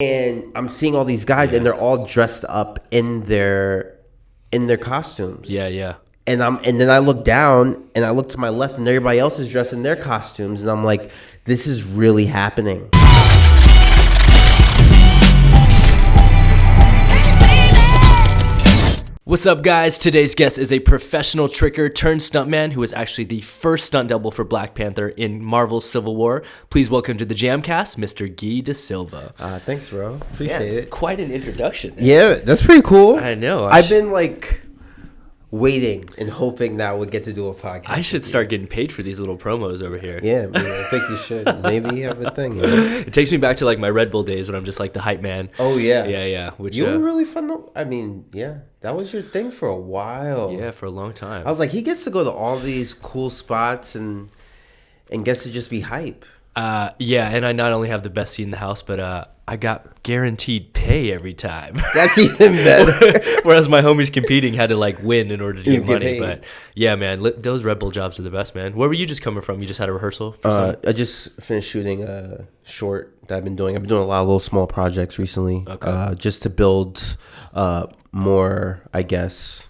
and I'm seeing all these guys, and they're all dressed up in their costumes. Yeah. And then I look down and I look to my left, and everybody else is dressed in their costumes, and I'm like, this is really happening. What's up, guys? Today's guest is a professional tricker turned stuntman who was actually the first stunt double for Black Panther in Marvel's Civil War. Please welcome to the JAMCast, Mr. Gui Dasilva. Thanks, bro. Appreciate it. Quite an introduction. Yeah, that's pretty cool. I know. I've been like waiting and hoping that I would get to do a podcast. I should start getting paid for these little promos over here. Yeah, man, I think you should. Maybe you have a thing. You know? It takes me back to like my Red Bull days when I'm just like the hype man. Oh yeah, yeah. Which you were really fun though. I mean, yeah, that was your thing for a while. Yeah, for a long time. I was like, he gets to go to all these cool spots and gets to just be hype. Yeah, and I not only have the best seat in the house, but I got guaranteed pay every time. That's even better. Whereas my homies competing had to like win in order to get money. paid. But yeah, man, those Red Bull jobs are the best, man. Where were you just coming from? You just had a rehearsal? I just finished shooting a short that I've been doing. I've been doing a lot of little small projects recently, just to build more, I guess,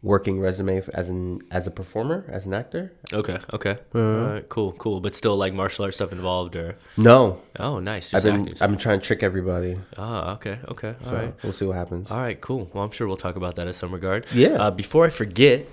working resume as a performer, as an actor. Okay. All right, cool. But still like martial arts stuff involved, or no? Oh, nice. I've been trying to trick everybody. Oh, okay. All right. We'll see what happens. All right, cool. Well, I'm sure we'll talk about that in some regard. Yeah. Before I forget,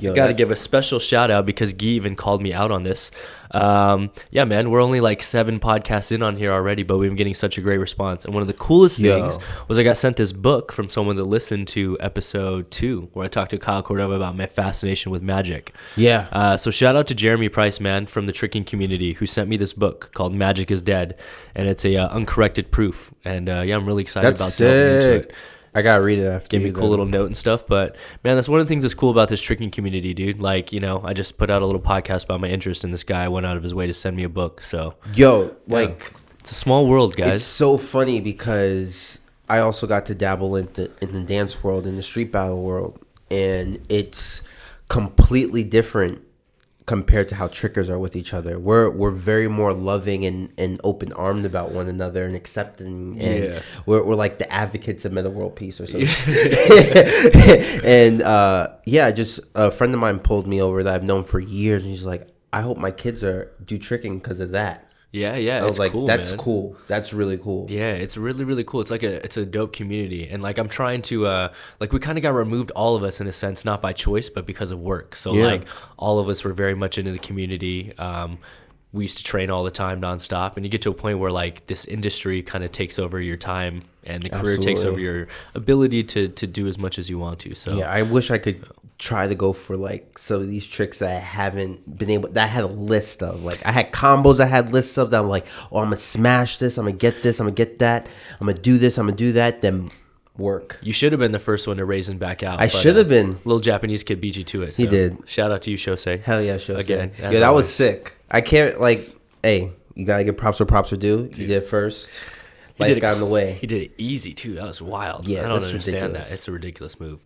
got to give a special shout out because Guy even called me out on this. Yeah, man, we're only like 7 podcasts in on here already, but we've been getting such a great response. And one of the coolest things was I got sent this book from someone that listened to episode 2, where I talked to Kyle Cordova about my fascination with magic. Yeah. So shout out to Jeremy Price, man, from the tricking community, who sent me this book called Magic is Dead, and it's a uncorrected proof. And yeah, I'm really excited about delving into it. I gotta read it after. Give me a cool little note and stuff. But man, that's one of the things that's cool about this tricking community, dude. Like, you know, I just put out a little podcast about my interest, and this guy went out of his way to send me a book. So it's a small world, guys. It's so funny because I also got to dabble in the dance world, in the street battle world, and it's completely different compared to how trickers are with each other. We're very more loving and open armed about one another and accepting, and we're like the advocates of meta world peace or something. And just a friend of mine pulled me over that I've known for years, and he's like, I hope my kids do tricking because of that. Yeah, I was like, cool, that's man. Cool. That's really cool. Yeah, it's really, really cool. It's like it's a dope community. And like I'm trying to like we kind of got removed, all of us, in a sense, not by choice, but because of work. So like all of us were very much into the community. We used to train all the time nonstop, and you get to a point where like this industry kind of takes over your time, and the career takes over your ability to do as much as you want to. So yeah, I wish I could try to go for like some of these tricks that I haven't been able, that I had a list of. Like I had combos I had lists of that I'm like, oh, I'm gonna smash this, I'm gonna get this, I'm gonna get that, I'm gonna do this, I'm gonna do that, then work. You should have been the first one to raise and back out. I should have been. Little Japanese kid beat you to it. So he did. Shout out to you, Shosei. Hell yeah, Shosei. Again, yeah, that was sick. I can't, like, hey, you gotta give props where props are due. You did it first. Life got in the way. He did it easy too. That was wild. Yeah, I don't understand ridiculous. that. It's a ridiculous move.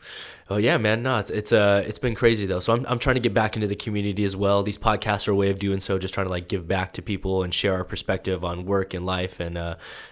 Oh yeah, man. No, it's been crazy though. So I'm trying to get back into the community as well. These podcasts are a way of doing so. Just trying to like give back to people and share our perspective on work and life. And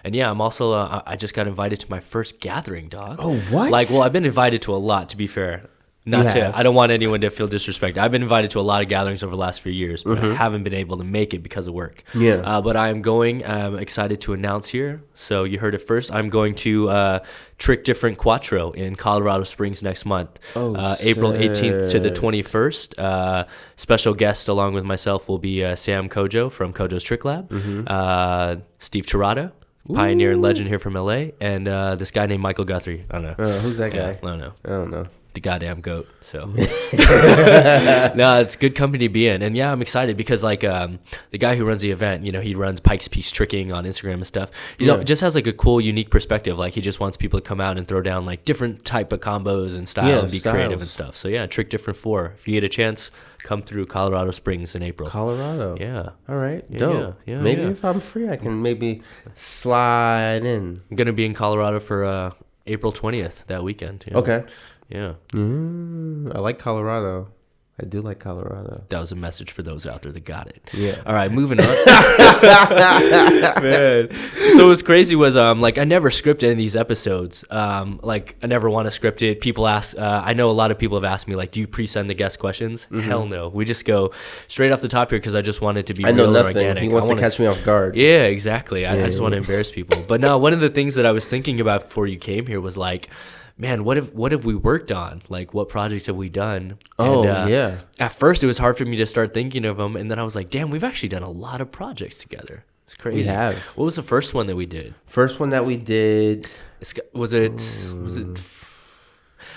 yeah, I'm also I just got invited to my first gathering, dog. Oh, what? Like, well, I've been invited to a lot, to be fair. I don't want anyone to feel disrespected. I've been invited to a lot of gatherings over the last few years, but I haven't been able to make it because of work. Yeah. But I'm going. I'm excited to announce here. So you heard it first. I'm going to Trick Different Quattro in Colorado Springs next month. April 18th to the 21st. Special guest along with myself will be Sam Kojo from Kojo's Trick Lab, Steve Tirada, pioneer and legend here from LA, and this guy named Michael Guthrie. I don't know. Who's that guy? I don't know. The goddamn goat. So no, it's good company to be in. And yeah, I'm excited because like the guy who runs the event, you know, he runs Pike's Peace Tricking on Instagram and stuff. He just has like a cool, unique perspective. Like he just wants people to come out and throw down like different type of combos and style and be creative and stuff. So yeah, Trick Different 4. If you get a chance, come through Colorado Springs in April. Colorado. Yeah. All right. Dope. Yeah. Maybe if I'm free, I can maybe slide in. I'm gonna be in Colorado for April 20th that weekend. Okay. Yeah. I like Colorado. I do like Colorado. That was a message for those out there that got it. Yeah. All right, moving on. Man. So what's crazy was like I never script any of these episodes. Like I never want to script it. People ask. I know a lot of people have asked me like, do you pre-send the guest questions? Mm-hmm. Hell no. We just go straight off the top here because I just want it to be real and organic. He wants to catch me off guard. Yeah, exactly. I just want to embarrass people. But no, one of the things that I was thinking about before you came here was like, man, what have we worked on? Like, what projects have we done? Yeah. At first, it was hard for me to start thinking of them, and then I was like, damn, we've actually done a lot of projects together. It's crazy. We have. What was the first one that we did? First one that we did. Was it?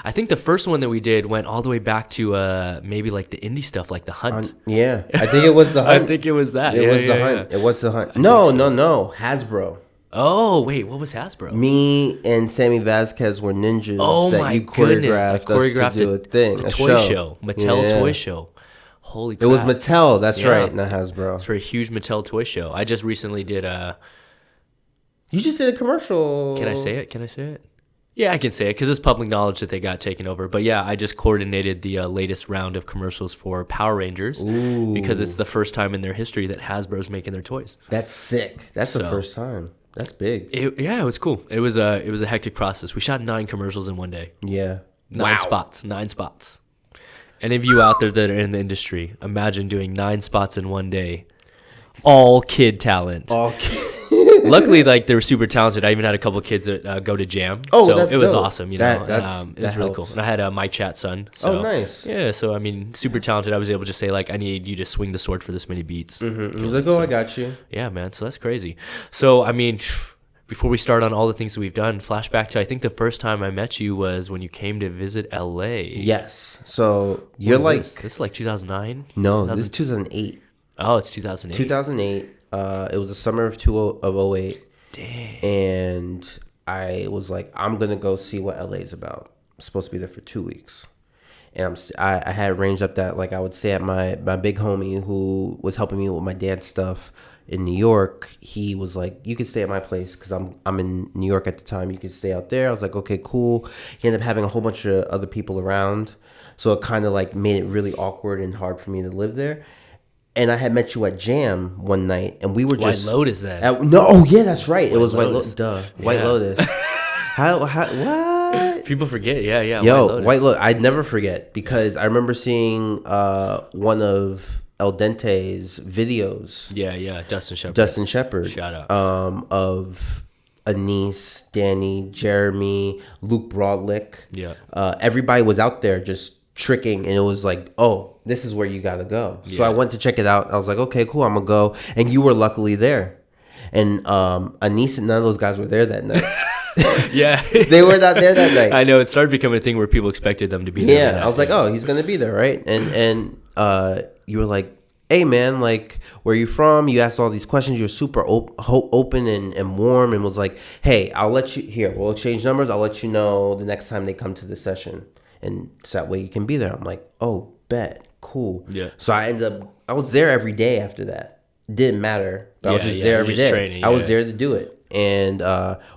I think the first one that we did went all the way back to maybe like the indie stuff, like The Hunt. Yeah, I think it was The Hunt. I think it was that. It was The Hunt. It was The Hunt. No, Hasbro. Oh, wait, what was Hasbro? Me and Sammy Vasquez were ninjas. Oh, that my you goodness. I choreographed us to do a thing. A toy show. Mattel toy show. Holy crap. It was Mattel. That's right, not Hasbro. It's for a huge Mattel toy show. I just recently did You just did a commercial. Can I say it? Yeah, I can say it because it's public knowledge that they got taken over. But yeah, I just coordinated the latest round of commercials for Power Rangers. Ooh. Because it's the first time in their history that Hasbro's making their toys. That's sick. That's the first time. That's big. It was cool. It was a hectic process. We shot 9 commercials in one day. Yeah. 9 spots. Any of you out there that are in the industry, imagine doing 9 spots in one day. All kid talent. Luckily, like they were super talented. I even had a couple of kids that go to Jam. Oh, so that's it was dope. Awesome. You know, it was really helps. cool. And I had my chat son. So, nice. Yeah, so I mean, super talented. I was able to say like, I need you to swing the sword for this many beats. Mm-hmm. He was like, I got you. Yeah, man. So that's crazy. So I mean, before we start on all the things that we've done, flashback to I think the first time I met you was when you came to visit LA. Yes. So you're like this is like 2009. No, this is 2008. Oh, it's 2008. 2008. It was the summer of 2008. Dang. And I was like, I'm gonna go see what LA is about. I'm supposed to be there for 2 weeks, and I had arranged up that like I would stay at my big homie who was helping me with my dance stuff in New York. He was like, you can stay at my place because I'm in New York at the time. You can stay out there. I was like, okay, cool. He ended up having a whole bunch of other people around, so it kind of like made it really awkward and hard for me to live there. And I had met you at Jam one night, and we were just... White Lotus then. That's right. It was Lotus. White Lotus. What? People forget, yeah. Yo, White Lotus. I'd never forget, because I remember seeing one of El Dente's videos. Yeah, Dustin Shepard. Shout out. Of Anise, Danny, Jeremy, Luke Broadlick. Yeah. Everybody was out there just tricking, and it was like, oh, this is where you gotta go. So Yeah. I went to check it out. I was like, okay, cool, I'm gonna go. And you were luckily there. And Anise and none of those guys were there that night. Yeah. They were not there that night. I know, it started becoming a thing where people expected them to be there. Yeah, I was like, oh, he's gonna be there, right? And you were like, hey man, like, where are you from? You asked all these questions. You were super open and warm, and was like, hey, I'll let you, here, we'll exchange numbers. I'll let you know the next time they come to the session, and so that way you can be there. I'm like, oh, bet, cool. Yeah. So I was there every day after that. Didn't matter. But I was just there every day. Training, I was there to do it. And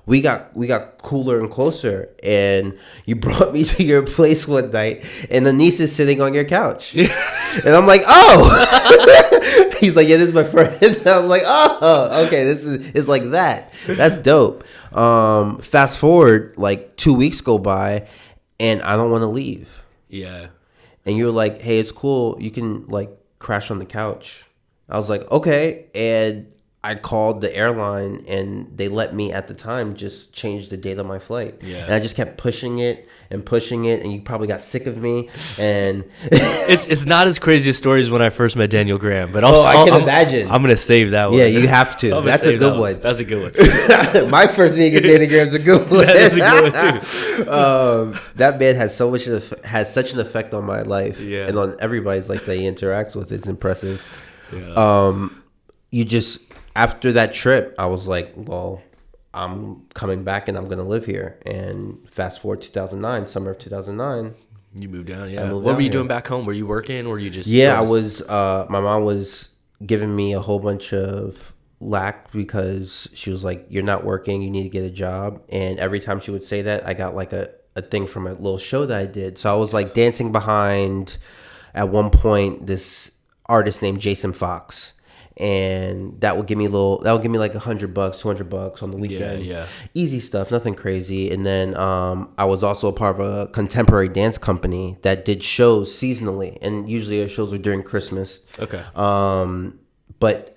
we got cooler and closer, and you brought me to your place one night, and Anise is sitting on your couch. And I'm like, oh. He's like, yeah, this is my friend. And I was like, oh, okay, it's like that. That's dope. Fast forward, like 2 weeks go by, and I don't want to leave. Yeah. And you were like, hey, it's cool. You can like crash on the couch. I was like, okay. And I called the airline, and they let me at the time just change the date of my flight. Yeah. And I just kept pushing it, and you probably got sick of me. And it's not as crazy a story as when I first met Daniel Graham, but I can imagine. I'm gonna save that one. Yeah, you have to. That's a good one. That's a good one. My first meeting with Daniel Graham is a good one. That is a good one too. That man has such an effect on my life, Yeah. and on everybody's life that he interacts with. It's impressive. Yeah. You just, after that trip, I was like, well, I'm coming back and I'm going to live here. And fast forward 2009, summer of 2009. You moved down, yeah. What were you doing back home? Were you working, or were you just... Yeah, I was, my mom was giving me a whole bunch of lack because she was like, you're not working, you need to get a job. And every time she would say that, I got like a thing from a little show that I did. So I was like dancing behind at one point this artist named Jason Fox, and that would give me like $100, $200 on the weekend. Yeah. Easy stuff, nothing crazy. And then I was also a part of a contemporary dance company that did shows seasonally, and usually our shows were during Christmas. Okay. But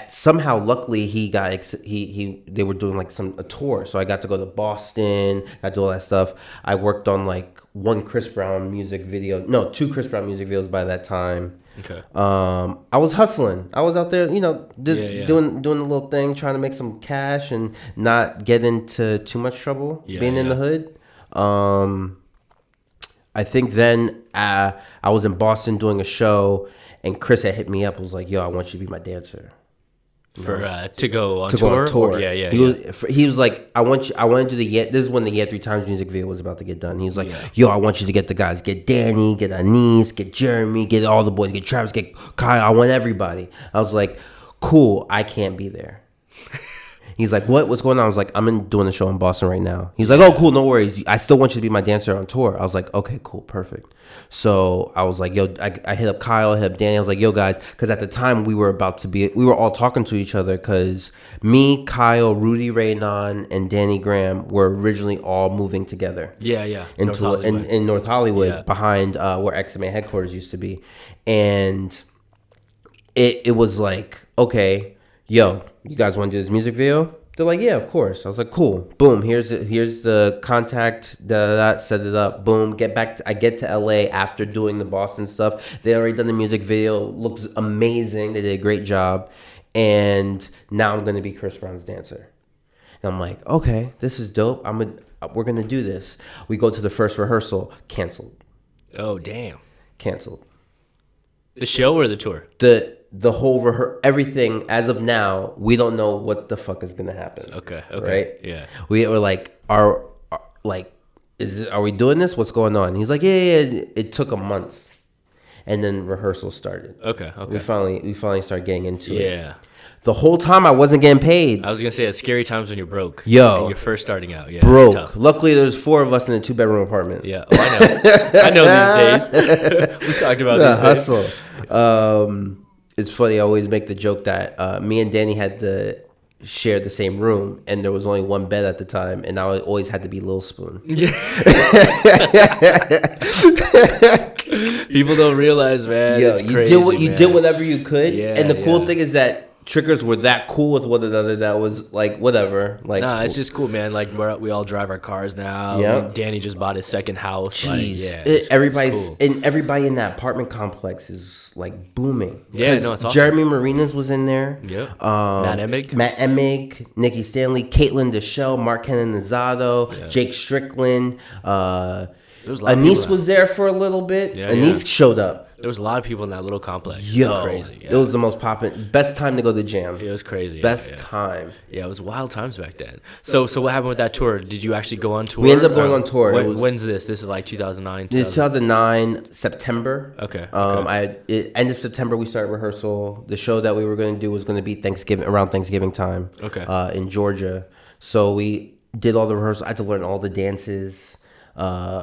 somehow, luckily, they were doing like a tour, so I got to go to Boston, got to do all that stuff. I worked on like two Chris Brown music videos by that time. Okay. I was hustling. I was out there, doing the little thing, trying to make some cash and not get into too much trouble being in the hood. I think then I was in Boston doing a show, and Chris had hit me up. Was like, "Yo, I want you to be my dancer." To go on tour? Yeah. He was like, I want to do this is when the Yeah 3 Times music video was about to get done. He's like, yo, I want you to get the guys, get Danny, get Anise, get Jeremy, get all the boys, get Travis, get Kyle. I want everybody. I was like, cool, I can't be there. He's like, what's going on? I was like, I'm doing a show in Boston right now. He's like, oh, cool, no worries. I still want you to be my dancer on tour. I was like, okay, cool, perfect. So I was like, yo, I hit up Kyle, I hit up Danny. I was like, yo, guys, because at the time we were all talking to each other because me, Kyle, Rudy Raynon, and Danny Graham were originally all moving together. Yeah. In North Hollywood, behind where XMA headquarters used to be. And it was like, okay, yo, you guys want to do this music video? They're like, yeah, of course. I was like, cool. Boom. Here's the contact. Set it up. Boom. I get to LA after doing the Boston stuff. They already done the music video. Looks amazing. They did a great job. And now I'm gonna be Chris Brown's dancer. And I'm like, okay, this is dope. We're gonna do this. We go to the first rehearsal. Canceled. Oh damn. Canceled. The show or the tour? The whole everything as of now, we don't know what the fuck is gonna happen. Okay. Right? Yeah. We were like, are we doing this? What's going on? He's like, yeah. It took a month, and then rehearsal started. Okay. We finally started getting into it. Yeah. The whole time I wasn't getting paid. I was gonna say it's scary times when you're broke. Yo, and you're first starting out. Yeah. Broke. Luckily, there's 4 of us in a 2-bedroom apartment. Yeah. Oh, I know. I know these days. We talked about the these hustle. days. It's funny. I always make the joke that me and Danny had to share the same room, and there was only one bed at the time, and I always had to be Lil Spoon. Yeah. People don't realize, man. Yo, it's you crazy, you did whatever you could, Yeah, and the cool thing is that trickers were that cool with one another that was like whatever. Like, nah, it's just cool, man. Like we all drive our cars now. Yep. Danny just bought his second house. Jeez, Like, everybody's cool. and everybody in that apartment complex is like booming. Yeah, no, it's awesome. Jeremy Marinas was in there. Yeah. Matt Emig, Nikki Stanley, Caitlin Deschelle, Mark Canonizado, Jake Strickland. Anise was there for a little bit. Yeah, Anise showed up. There was a lot of people in that little complex. Yo, it was crazy. Yeah. It was the most poppin', best time to go to the jam. It was crazy. Best time. Yeah, it was wild times back then. So what happened with that tour? Did you actually go on tour? We ended up going on tour. When's this? This is like 2009. This is 2009 September. Okay. End of September we started rehearsal. The show that we were going to do was going to be around Thanksgiving time. Okay. In Georgia, so we did all the rehearsal. I had to learn all the dances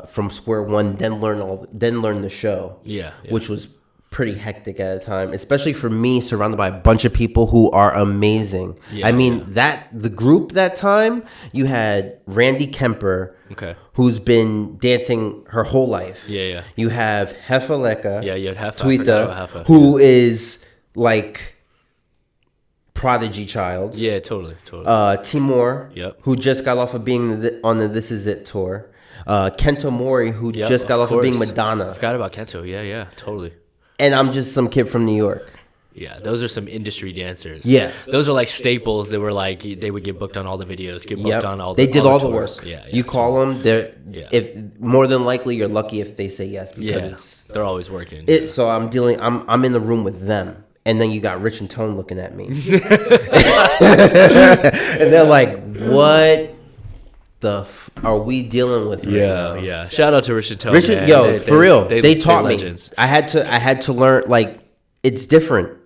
from square one. Then learn the show. Yeah. Which was pretty hectic at a time, especially for me, surrounded by a bunch of people who are amazing. I mean, the group that time, you had Randy Kemper, who's been dancing her whole life. Yeah. You have Hefaleka, you had Hefa, Tweeta, who is like prodigy child. Yeah, totally. Timur, who just got off of being on the This Is It tour. Kento Mori, who just got off of being Madonna. I forgot about Kento. Yeah, totally. And I'm just some kid from New York. Yeah, those are some industry dancers. Yeah. Those are like staples. They were like, they would get booked on all the videos, get booked on all the They did all the tours. work. Yeah, you call them, if more than likely you're lucky if they say yes because they're always working. So I'm in the room with them. And then you got Rich and Tone looking at me. And they're like, what are we dealing with right now? Yeah. Shout out to Rich and Tone. For real. They taught me. I had to learn, like, it's different.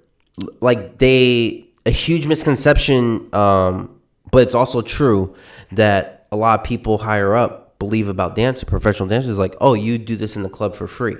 Like, a huge misconception, but it's also true that a lot of people higher up believe about professional dancers, like, oh, you do this in the club for free.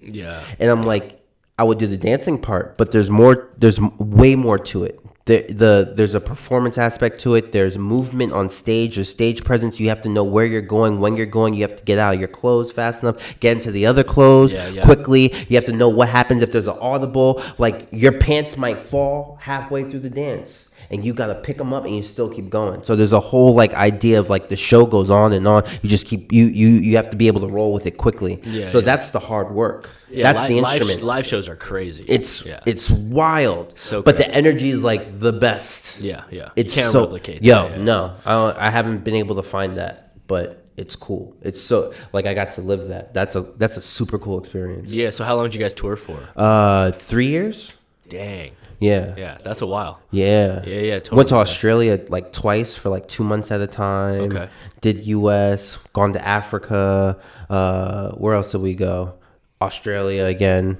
Yeah. And I'm like, I would do the dancing part, but there's way more to it. There's a performance aspect to it. There's movement on stage. There's stage presence. You have to know where you're going, when you're going. You have to get out of your clothes fast enough, get into the other clothes quickly. You have to know what happens if there's an audible. Like, your pants might fall halfway through the dance, and you got to pick them up, and you still keep going. So there's a whole, like, idea of, like, the show goes on and on. You just keep, you have to be able to roll with it quickly. That's the hard work. Yeah, that's the instrument. Live shows are crazy. It's wild. So but crazy. the energy is like the best. Yeah. It's you can't so replicate. No, I haven't been able to find that, but it's cool. It's so, like, I got to live that. That's a super cool experience. Yeah. So how long did you guys tour for? 3 years. Dang. Yeah, that's a while. Yeah. Totally. Went to Australia like twice for like 2 months at a time. Okay. Did US, gone to Africa. Where else did we go? Australia again,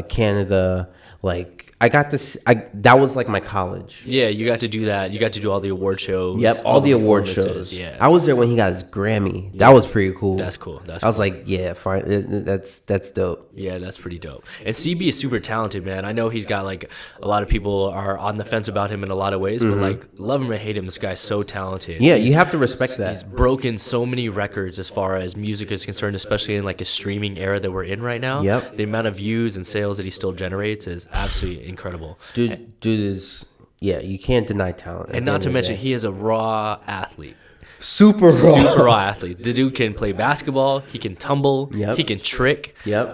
Canada. Like, I got this. That was like my college. Yeah, you got to do that. You got to do all the award shows. Yep, all the award shows. Yeah, I was there when he got his Grammy. That was pretty cool. That's cool. I was like, yeah, fine. That's dope. Yeah, that's pretty dope. And CB is super talented, man. I know he's got, like, a lot of people are on the fence about him in a lot of ways, but, like, love him or hate him, this guy's so talented. Yeah, you have to respect that. He's broken so many records as far as music is concerned, especially in, like, a streaming era that we're in right now. Yep. The amount of views and sales that he still generates is absolutely incredible. Dude is, you can't deny talent. And not to mention, he is a raw athlete. Super raw athlete. The dude can play basketball. He can tumble. Yep. He can trick. Yep.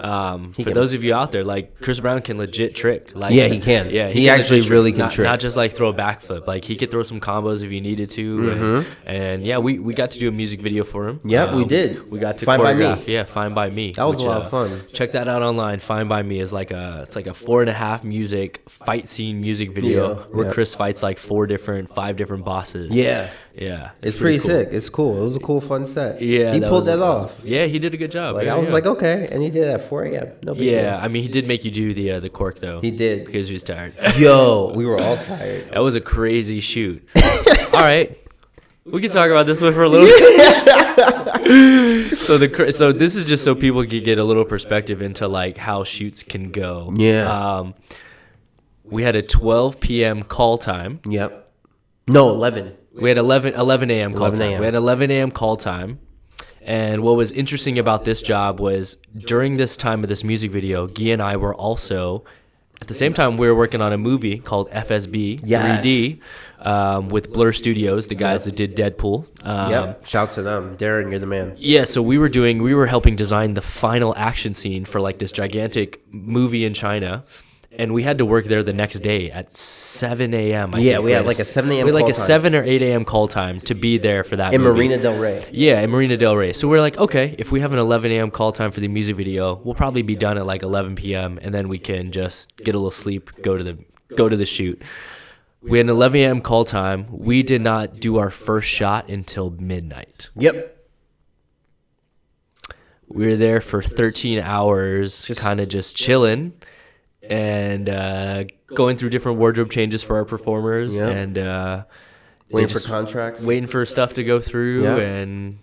For those of you out there, like, Chris Brown can legit trick. Like, he can. Yeah, he actually really can trick. Not just like throw a backflip. Like, he could throw some combos if he needed to. And we got to do a music video for him. Yeah, we did. We got to Fine by choreograph. Me. Yeah, Fine by Me. That was a lot of fun. Check that out online. Fine by Me is like a 4.5 music fight scene music video where Chris fights like 5 different bosses. Yeah, it's pretty cool. Sick. It's cool. It was a cool, fun set. Yeah, he pulled that off. Yeah, he did a good job. Like, I was like, okay, and he did it at 4 a.m. No big deal. I mean, he did make you do the cork though. He did because he was tired. Yo, we were all tired. That was a crazy shoot. All right, we can talk about this one for a little bit. So this is just so people can get a little perspective into, like, how shoots can go. Yeah. We had a 12 p.m. call time. Yep. No, 11. We had 11 a.m. call 11 time. a.m. We had 11 a.m. call time. And what was interesting about this job was during this time of this music video, Gui and I were also, at the same time, we were working on a movie called FSB 3D with Blur Studios, the guys that did Deadpool. Shouts to them. Darren, you're the man. Yeah, so we were helping design the final action scene for, like, this gigantic movie in China. And we had to work there the next day at 7 a.m. We had like a 7 a.m. We had like a call time. 7 or 8 a.m. call time to be there for that movie. Marina Del Rey. Yeah, in Marina Del Rey. So we're like, okay, if we have an 11 a.m. call time for the music video, we'll probably be done at like 11 p.m. and then we can just get a little sleep, go to the shoot. We had an 11 a.m. call time. We did not do our first shot until midnight. Yep. We were there for 13 hours, kind of just chilling and going through different wardrobe changes for our performers and waiting for contracts, waiting for stuff to go through and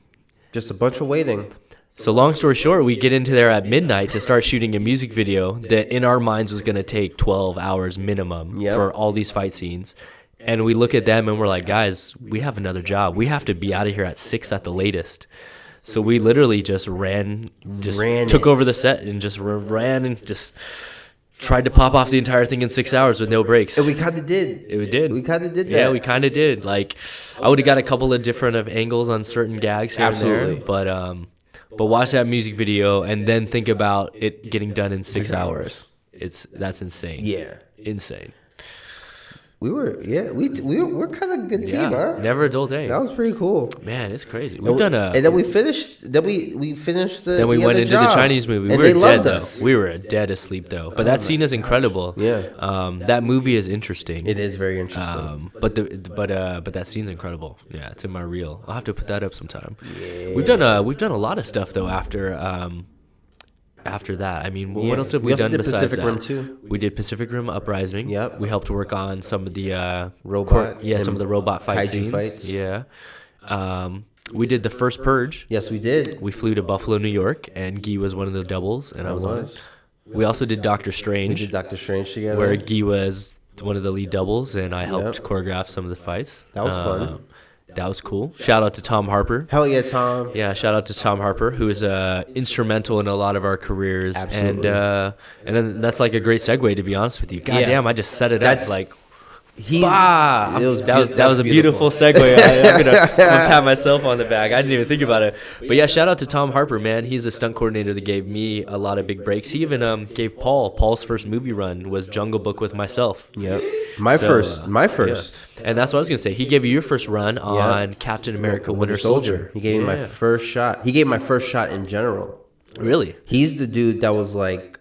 just a bunch of waiting. So long story short, we get into there at midnight to start shooting a music video that in our minds was going to take 12 hours minimum for all these fight scenes. And we look at them and we're like, guys, we have another job. We have to be out of here at 6 at the latest. So we literally just took over the set and just ran and just tried to pop off the entire thing in 6 hours with no breaks. And we kind of did. We kind of did that. Yeah, we kind of did. Like, I would have got a couple of different angles on certain gags here and there. But watch that music video and then think about it getting done in 6 hours. That's insane. Yeah. Insane. We're kind of a good team, huh? Never a dull day. That was pretty cool. Man, it's crazy. And then we finished. Then we finished the. Then we went into the Chinese movie. And we were dead us. though. We were dead asleep though. But that scene is incredible. Yeah. That movie is interesting. It is very interesting. But that scene's incredible. Yeah, it's in my reel. I'll have to put that up sometime. Yeah. We've done a lot of stuff though after that. I mean, what else have we done besides Pacific that? Rim 2. We did Pacific Rim Uprising. Yep. We helped work on some of the robot. some of the robot fight scenes. Fights. Yeah. We did the first Purge. Yes, we did. We flew to Buffalo, New York, and Gui was one of the doubles, and I was on it. We also did Doctor We Strange, did Doctor Strange together. where Gui was one of the lead doubles, and I helped choreograph some of the fights. That was fun. That was cool. Shout out to Tom Harper. Hell yeah, Tom. Yeah, shout out to Tom Harper, who is instrumental in a lot of our careers. Absolutely. And then that's like a great segue, to be honest with you. God damn, I just set it That's- up like. That was a beautiful segue. I'm gonna pat myself on the back. I didn't even think about it. But yeah, shout out to Tom Harper, man. He's a stunt coordinator that gave me a lot of big breaks. He even gave Paul's first movie run was Jungle Book with myself. Yep. My first. Yeah. And that's what I was gonna say. He gave you your first run on Captain America: Winter Soldier. He gave me my first shot. He gave me my first shot in general. Really? He's the dude that was like,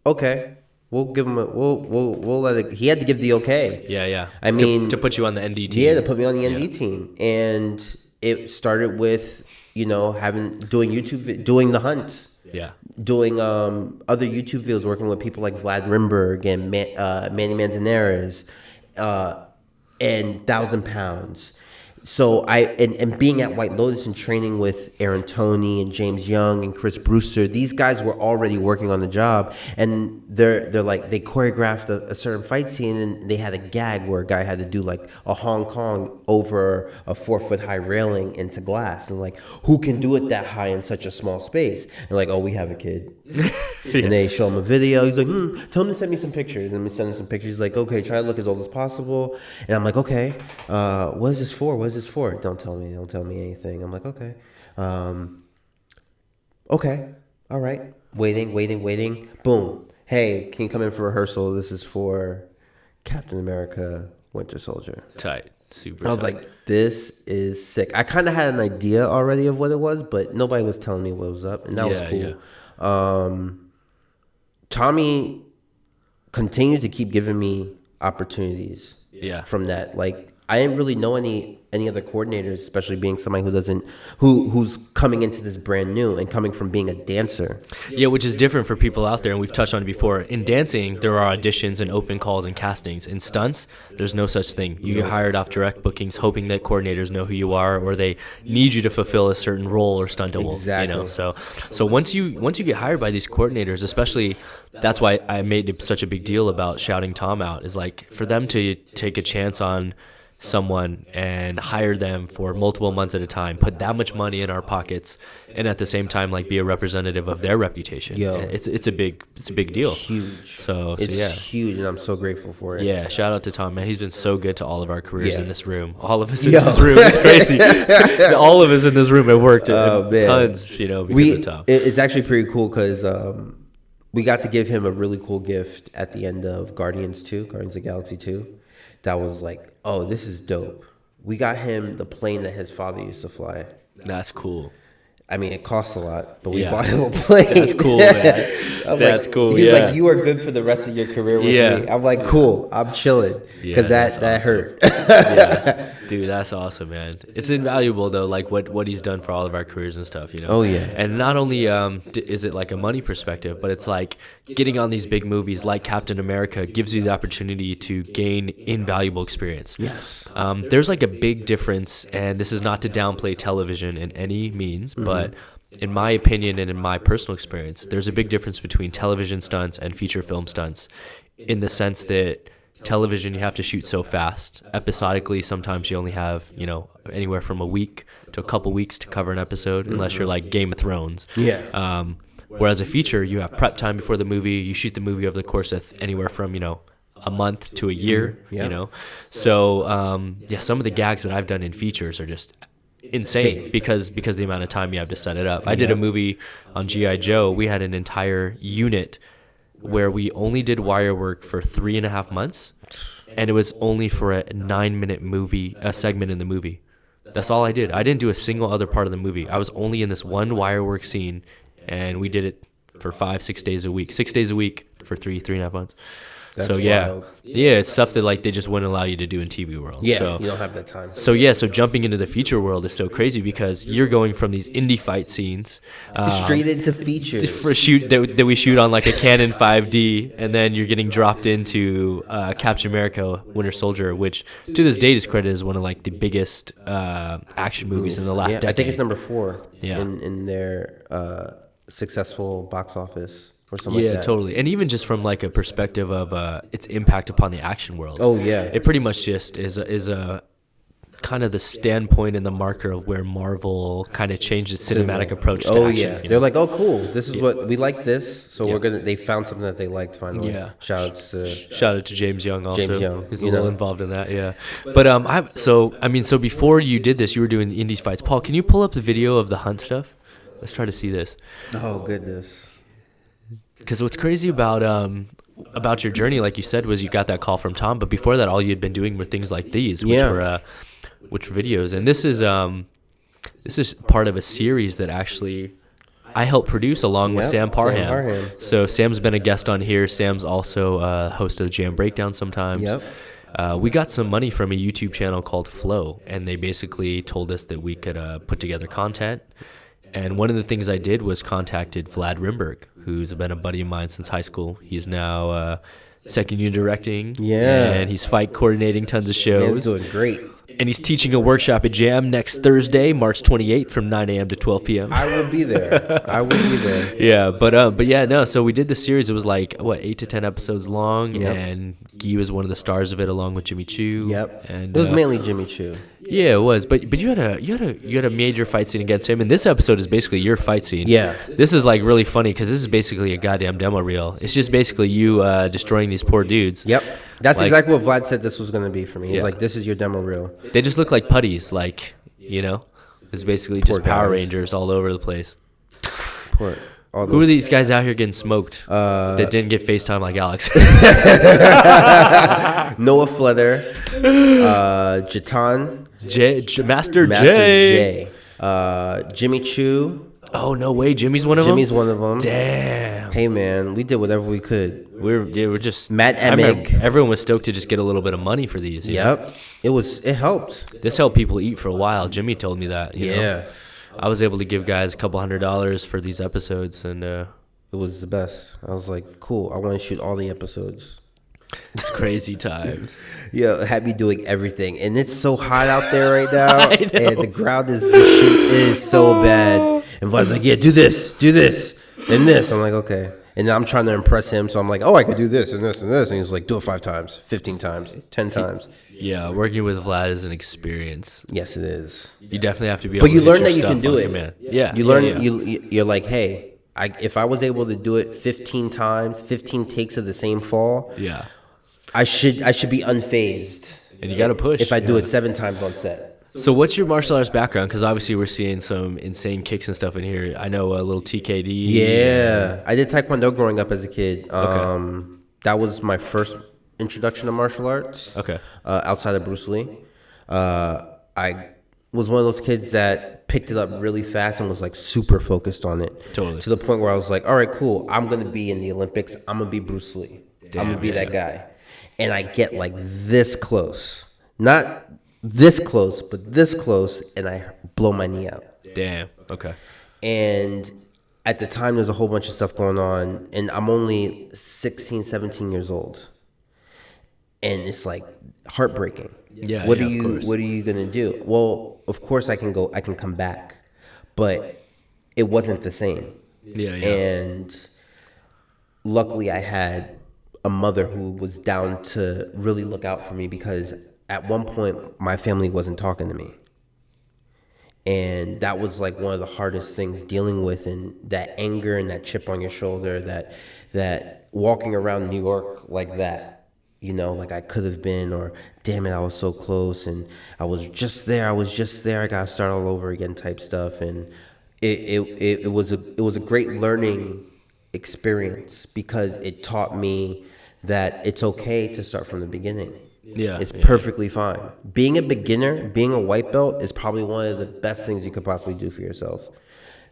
okay, we'll give him we'll let it. He had to give the okay. Yeah. I mean, to put you on the ND team. Yeah, to put me on the ND team, and it started with doing the hunt. Yeah. Doing other YouTube videos, working with people like Vlad Rimberg and Manny Manzanares, and 1,000 Pounds. So and being at White Lotus and training with Aaron Toney and James Young and Chris Brewster, these guys were already working on the job, and they're like, they choreographed a certain fight scene, and they had a gag where a guy had to do like a Hong Kong over a 4-foot high railing into glass, and like, who can do it that high in such a small space? And like, oh, we have a kid. And they show him a video. He's like, tell him to send me some pictures. And we send him some pictures. He's like, okay, try to look as old as possible. And I'm like, okay, what is this for? What is this for? Don't tell me anything. I'm like, okay. Okay. All right. Waiting. Boom. Hey, can you come in for rehearsal? This is for Captain America: Winter Soldier. Tight. Super. I was like, this is sick. I kind of had an idea already of what it was, but nobody was telling me what was up, and that was cool. Yeah. Tommy continued to keep giving me opportunities. Yeah. From that, like, I didn't really know any other coordinators, especially being somebody who's coming into this brand new and coming from being a dancer. Yeah, which is different for people out there, and we've touched on it before. In dancing, there are auditions and open calls and castings. In stunts, there's no such thing. You get hired off direct bookings, hoping that coordinators know who you are, or they need you to fulfill a certain role or stunt double. Exactly. You know, so once you get hired by these coordinators, especially, that's why I made such a big deal about shouting Tom out. Is like, for them to take a chance on someone and hire them for multiple months at a time, put that much money in our pockets, and at the same time, like, be a representative of their reputation. It's a big deal. Huge. So it's yeah, huge, and I'm so grateful for it. Yeah, shout out to Tom, man. He's been so good to all of our careers in this room. All of us in this room. It's crazy. All of us in this room have worked tons, because of Tom. It's actually pretty cool because we got to give him a really cool gift at the end of Guardians of the Galaxy 2. That was like, oh, this is dope. We got him the plane that his father used to fly. That's cool. I mean, it costs a lot, but we bought him a plane. That's cool, man. That's cool. He's like, you are good for the rest of your career with me. I'm like, cool. I'm chilling because that awesome. hurt. Yeah. Dude, that's awesome, man. It's invaluable though, like what he's done for all of our careers and stuff, Oh yeah. And not only is it like a money perspective, but it's like getting on these big movies like Captain America gives you the opportunity to gain invaluable experience. Yes. There's like a big difference, and this is not to downplay television in any means, but in my opinion and in my personal experience, there's a big difference between television stunts and feature film stunts, in the sense that television, you have to shoot so fast. Episodically, sometimes you only have, anywhere from a week to a couple weeks to cover an episode, unless you're like Game of Thrones. Yeah. Whereas a feature, you have prep time before the movie. You shoot the movie over the course of anywhere from, a month to a year, So, some of the gags that I've done in features are just insane because the amount of time you have to set it up. I did a movie on G.I. Joe. We had an entire unit where we only did wire work for 3.5 months, and it was only for a 9-minute movie, a segment in the movie. That's all I did. I didn't do a single other part of the movie. I was only in this one wire work scene, and we did it for 5-6 days a week. 6 days a week for 3.5 months. That's so wild. It's stuff that like they just wouldn't allow you to do in TV world. Yeah, so, you don't have that time. So jumping into the feature world is so crazy because you're going from these indie fight scenes straight into features for a shoot that we shoot on like a Canon 5D, and then you're getting dropped into Captain America: Winter Soldier, which to this date is credited as one of like the biggest action movies in the last decade. I think it's number 4 Yeah. in their successful box office. or something like that. Totally. And even just from like a perspective of its impact upon the action world. Oh yeah, it pretty much just is a kind of the standpoint and the marker of where Marvel kind of changed its cinematic approach to action. Yeah, they're like, oh cool, this is what we like this, so we're gonna. They found something that they liked finally. Yeah. Shout out to James Young also. James Young, He's a little involved in that, yeah. But so before you did this, you were doing indie fights. Paul, can you pull up the video of the hunt stuff? Let's try to see this. Oh goodness. Because what's crazy about your journey, like you said, was you got that call from Tom, but before that, all you'd been doing were things like these, which were videos. And this is part of a series that actually I helped produce along with Sam Parham. So Sam's been a guest on here. Sam's also host of the Jam Breakdown sometimes. Yep. We got some money from a YouTube channel called Flow, and they basically told us that we could put together content. And one of the things I did was contacted Vlad Rimberg, who's been a buddy of mine since high school. He's now second year directing. Yeah. And he's fight coordinating tons of shows. He's doing great. And he's teaching a workshop at Jam next Thursday, March 28th from 9 a.m. to 12 p.m. I will be there. Yeah, but yeah, no. So we did the series. It was like 8 to 10 episodes long, and Gui was one of the stars of it, along with Jimmy Choo. Yep. And it was mainly Jimmy Choo. Yeah, it was. But you had a major fight scene against him, and this episode is basically your fight scene. Yeah. This is like really funny because this is basically a goddamn demo reel. It's just basically you destroying these poor dudes. Yep. That's exactly what Vlad said this was going to be for me. He's like, this is your demo reel. They just look like putties, like, it's basically just Power Rangers all over the place. Who are these guys out here getting smoked that didn't get FaceTime like Alex? Noah Flether, Jatan, Master J, Jimmy Choo. Oh, no way. Jimmy's one of them? Jimmy's one of them. Damn. Hey, man, we did whatever we could. We're just... Matt Emig. Everyone was stoked to just get a little bit of money for these. Yep. It helped. This helped people eat for a while. Jimmy told me that. You know? I was able to give guys a couple $100 for these episodes, and... it was the best. I was like, cool, I want to shoot all the episodes. It's crazy times. Yeah, had me doing everything. And it's so hot out there right now. And the ground the shit is so bad. And Vlad's like, yeah, do this, and this. I'm like, okay. And then I'm trying to impress him, so I'm like, oh, I could do this and this and this. And he's like, do it 5 times, 15 times, 10 times. Yeah, working with Vlad is an experience. Yes, it is. You definitely have to be able to But you hit learn your that you can stuff do on it. Man. Yeah. You learn, you're like, hey, if I was able to do it 15 times, 15 takes of the same fall, I should be unfazed. And you got to push. If I do it 7 times on set. So what's your martial arts background? Because obviously we're seeing some insane kicks and stuff in here. I know a little TKD. Yeah. I did Taekwondo growing up as a kid. That was my first introduction to martial arts. Okay. Outside of Bruce Lee. I was one of those kids that picked it up really fast and was like super focused on it. Totally. To the point where I was like, all right, cool. I'm going to be in the Olympics. I'm going to be Bruce Lee. I'm going to be that guy. And I get like this close. Not this close, but this close, and I blow my knee out. Damn. Okay. And at the time, there's a whole bunch of stuff going on, and I'm only 16, 17 years old. And it's like heartbreaking. Yeah. What are you gonna do? Well, of course I can come back, but it wasn't the same. Yeah. And luckily, I had a mother who was down to really look out for me, because at one point my family wasn't talking to me. And that was like one of the hardest things dealing with, and that anger and that chip on your shoulder, that walking around New York like that, like I could have been, or damn it, I was so close, and I was just there, I gotta start all over again type stuff. And it was a great learning experience, because it taught me that it's okay to start from the beginning. Yeah. It's perfectly fine. Being a beginner, being a white belt is probably one of the best things you could possibly do for yourself,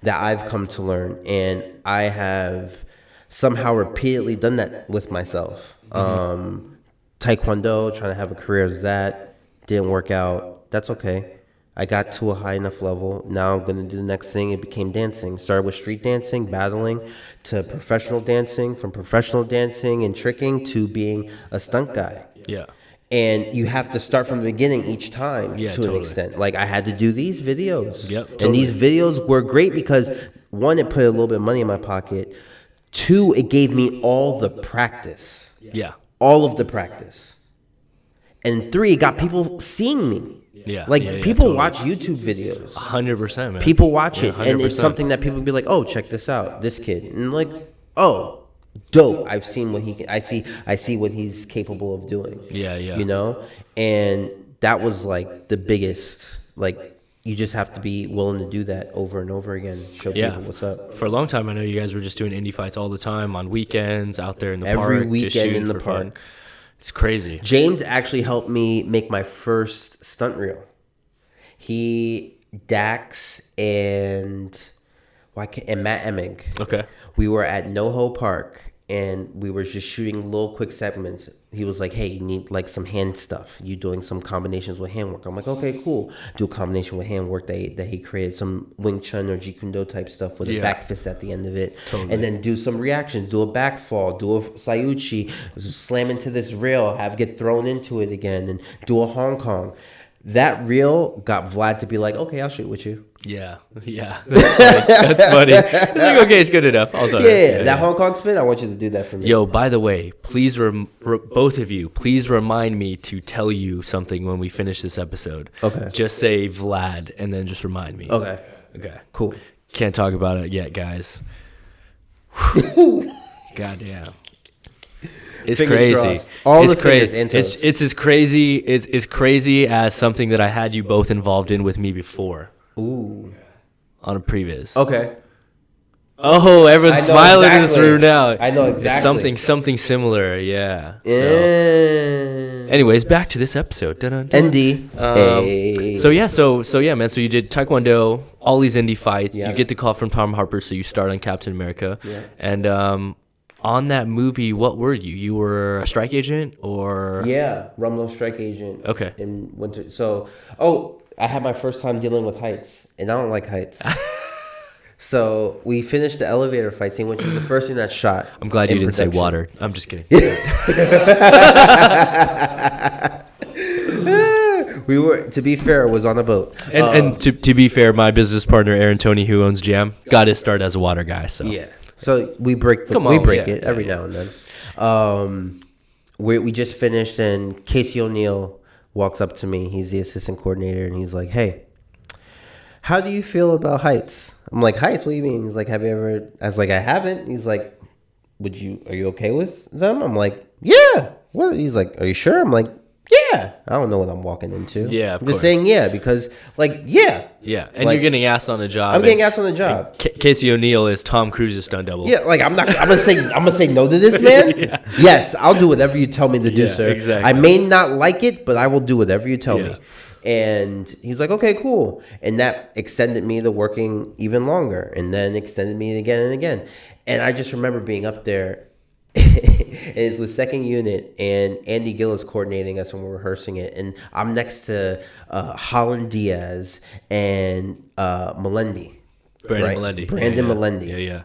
that I've come to learn. And I have somehow repeatedly done that with myself. Taekwondo, trying to have a career as that, didn't work out. That's okay. I got to a high enough level. Now I'm going to do the next thing. It became dancing. Started with street dancing, battling, to professional dancing, from professional dancing and tricking to being a stunt guy. Yeah. And you have to start from the beginning each time, to an extent. Like, I had to do these videos. Yep, totally. And these videos were great because, one, it put a little bit of money in my pocket. 2, it gave me all the practice. Yeah. All of the practice. And 3, it got people seeing me. Yeah. Like, people totally. watch YouTube videos. 100%, man. People watch it, 100%. and it's something that people be like, "Oh, check this out, this kid," and like, "Oh, dope! I've seen what he can. I see what he's capable of doing." Yeah. You know, and that was like the biggest. Like, you just have to be willing to do that over and over again. Show people what's up. For a long time, I know you guys were just doing indie fights all the time on weekends, out there in the park. Every weekend in the park. Fun. It's crazy. James actually helped me make my first stunt reel. Dax, and Matt Emmig. Okay. We were at NoHo Park, and we were just shooting little quick segments. He was like, "Hey, you need like some hand stuff. You doing some combinations with handwork?" I'm like, "Okay, cool." Do a combination with handwork that he created, some Wing Chun or Jeet Kune Do type stuff with a back fist at the end of it. Totally. And then do some reactions, do a back fall, do a Sayuchi, slam into this rail, get thrown into it again, and do a Hong Kong. That reel got Vlad to be like, "Okay, I'll shoot with you." Yeah. That's funny. It's like, okay, it's good enough. I'll do it. Yeah. That Hong Kong spin, I want you to do that for me. Yo, by the way, please, both of you, please remind me to tell you something when we finish this episode. Okay. Just say Vlad, and then just remind me. Okay. Cool. Can't talk about it yet, guys. Goddamn. It's Fingers crazy. crossed. All it's the crazy. fingers and toes. It's as crazy. It's crazy as something that I had you both involved in with me before. Ooh. On a previs. Okay. Oh, everyone's smiling in this room now. I know exactly. It's something similar. Yeah. Yeah. Anyways, back to this episode. Dun-dun-dun. ND. So yeah, man. So you did Taekwondo, all these indie fights. Yeah. You get the call from Tom Harper, so you start on Captain America. Yeah. And on that movie, what were you? You were a strike agent, or Rumlow strike agent. Okay. In winter. So, I had my first time dealing with heights, and I don't like heights. So we finished the elevator fight scene, which was the first thing that shot. I'm glad you didn't say water. I'm just kidding. We were, to be fair, was on a boat. And to be fair, my business partner Aaron Tony, who owns Jam, got his start as a water guy. So yeah. So we break it every now and then. We just finished, and Casey O'Neill walks up to me. He's the assistant coordinator, and he's like, "Hey, how do you feel about heights?" I'm like, "Heights? What do you mean?" He's like, "Have you ever?" I was like, "I haven't." He's like, Are you okay with them?" I'm like, "Yeah." What? He's like, "Are you sure?" I'm like, "Yeah." I don't know what I'm walking into. Yeah, I'm just saying because Yeah, and like, you're getting asked on a job. I'm getting asked on the job. Casey O'Neill is Tom Cruise's stunt double. Yeah, like I'm gonna say no to this man. Yeah. Yes, I'll do whatever you tell me to do, sir. Exactly. I may not like it, but I will do whatever you tell me. Yeah. And he's like, "Okay, cool." And that extended me to working even longer, and then extended me again and again. And I just remember being up there. And it's with second unit, and Andy Gill is coordinating us when we're rehearsing it, and I'm next to Holland Diaz and Melendi. Brandon Melendi. Yeah.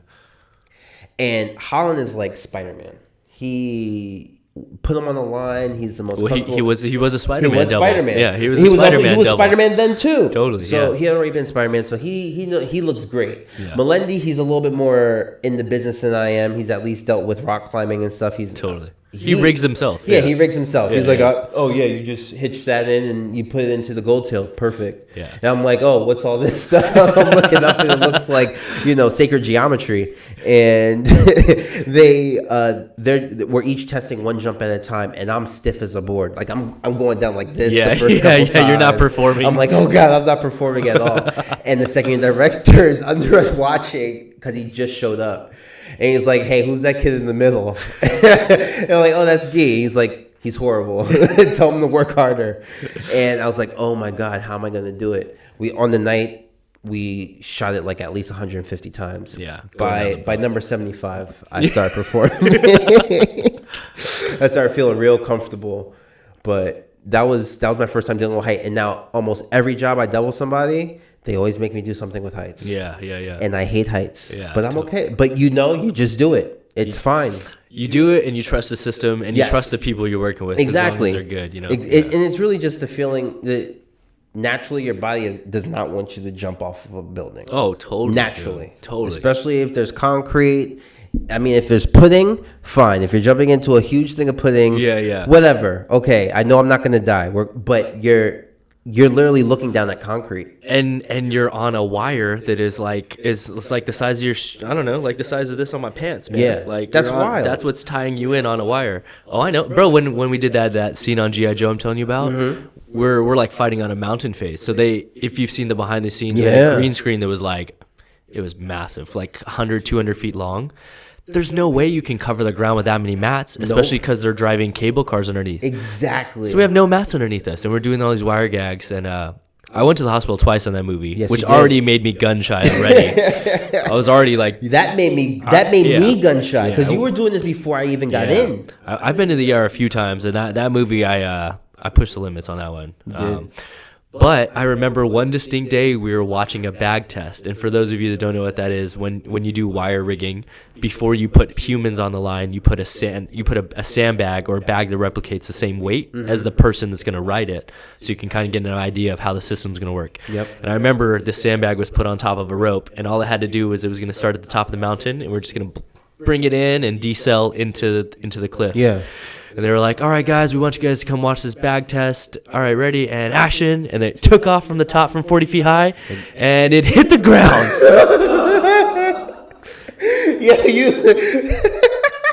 And Holland is like Spider-Man. He put him on the line. He's the most comfortable. He was a Spider-Man. He was double. Spider-Man. Yeah, he was a Spider-Man. He was Spider-Man then too. Totally. So he had already been Spider-Man. So he looks great. Yeah. Melendi, he's a little bit more in the business than I am. He's at least dealt with rock climbing and stuff. He's totally. He rigs himself. Yeah, he rigs himself. Yeah, He's like, "Oh yeah, you just hitch that in and you put it into the gold tail. Perfect." Yeah. And I'm like, "Oh, what's all this stuff?" I'm looking up and it looks like, sacred geometry. And we're each testing one jump at a time, and I'm stiff as a board. Like I'm going down like this. Yeah, the first couple times. You're not performing. I'm like, "Oh God, I'm not performing at all." And the second director is under us watching because he just showed up. And he's like, "Hey, who's that kid in the middle?" And I'm like, "Oh, that's Gui." He's like, "He's horrible. Tell him to work harder." And I was like, "Oh my God, how am I going to do it?" On the night, we shot it like at least 150 times. Yeah. By number 75, I started performing. I started feeling real comfortable. But that was my first time dealing with height. And now almost every job I double somebody, they always make me do something with heights. Yeah. And I hate heights. Yeah, but I'm okay. But you just do it. It's fine. You do it, and you trust the system, and you trust the people you're working with. Exactly. As long as they're good, And it's really just the feeling that naturally your body does not want you to jump off of a building. Oh, totally. Naturally. Dude. Totally. Especially if there's concrete I mean, if there's pudding, fine. If you're jumping into a huge thing of pudding, whatever. Okay, I know I'm not gonna die. But you're literally looking down at concrete, and you're on a wire that is like it's like the size of your I don't know, like the size of this on my pants, man. Yeah, like that's wild. That's what's tying you in on a wire. Oh, I know, bro. When we did that scene on GI Joe, I'm telling you about. Mm-hmm. We're like fighting on a mountain face. So if you've seen the behind the scenes, green screen that was like, it was massive, like 100, 200 feet long. There's no way you can cover the ground with that many mats, especially because they're driving cable cars underneath. Exactly. So we have no mats underneath us, and we're doing all these wire gags. And I went to the hospital twice on that movie, which already made me gun shy already. I was already like that made me gun shy because you were doing this before I even got in. I've been to the ER a few times, and that movie I pushed the limits on that one. But I remember one distinct day we were watching a bag test, and for those of you that don't know what that is, when you do wire rigging, before you put humans on the line, you put a sandbag or a bag that replicates the same weight as the person that's going to ride it, so you can kind of get an idea of how the system's going to work. Yep. And I remember the sandbag was put on top of a rope, and all it had to do was it was going to start at the top of the mountain, and we're just going to bring it in and decel into the cliff. Yeah. And they were like, all right, guys, we want you guys to come watch this bag test. All right, ready, and action. And they took off from the top from 40 feet high, and it hit the ground.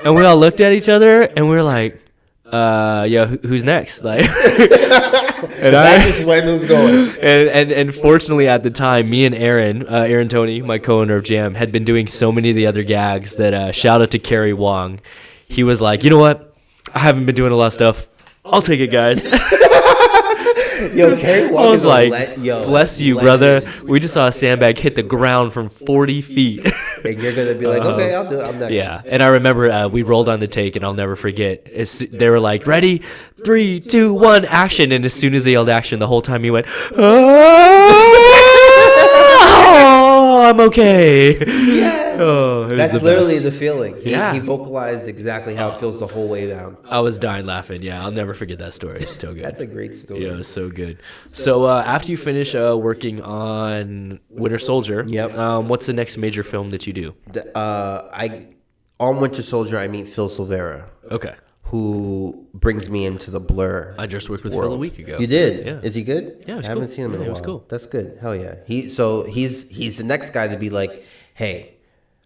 And we all looked at each other, and we were like, who's next? Like, and that just when it was going. And fortunately at the time, me and Aaron Tony, my co-owner of Jam, had been doing so many of the other gags that shout out to Kerry Wong. He was like, you know what? I haven't been doing a lot of stuff. I'll take it, guys. Kerry Wong I was like, bless you, brother. We just saw a sandbag hit the ground from 40 feet. And you're going to be like, okay, I'll do it. I'm next. Yeah. And I remember we rolled on the take, and I'll never forget. They were like, ready? 3, 2, 1, action. And as soon as they yelled action, the whole time he went, oh, I'm okay. Yes. Oh, that's literally the feeling. Yeah. He vocalized exactly how it feels the whole way down. I was dying laughing. Yeah, I'll never forget that story. It's still good. That's a great story. Yeah, it was so good. So after you finish working on Winter Soldier, what's the next major film that you do? On Winter Soldier, I meet Phil Silvera. Okay. Who brings me into the Blur? I just worked with world. Phil a week ago. You did? Yeah. Is he good? Yeah, I haven't seen him in a while. It was cool. That's good. Hell yeah. He's the next guy to be like, hey,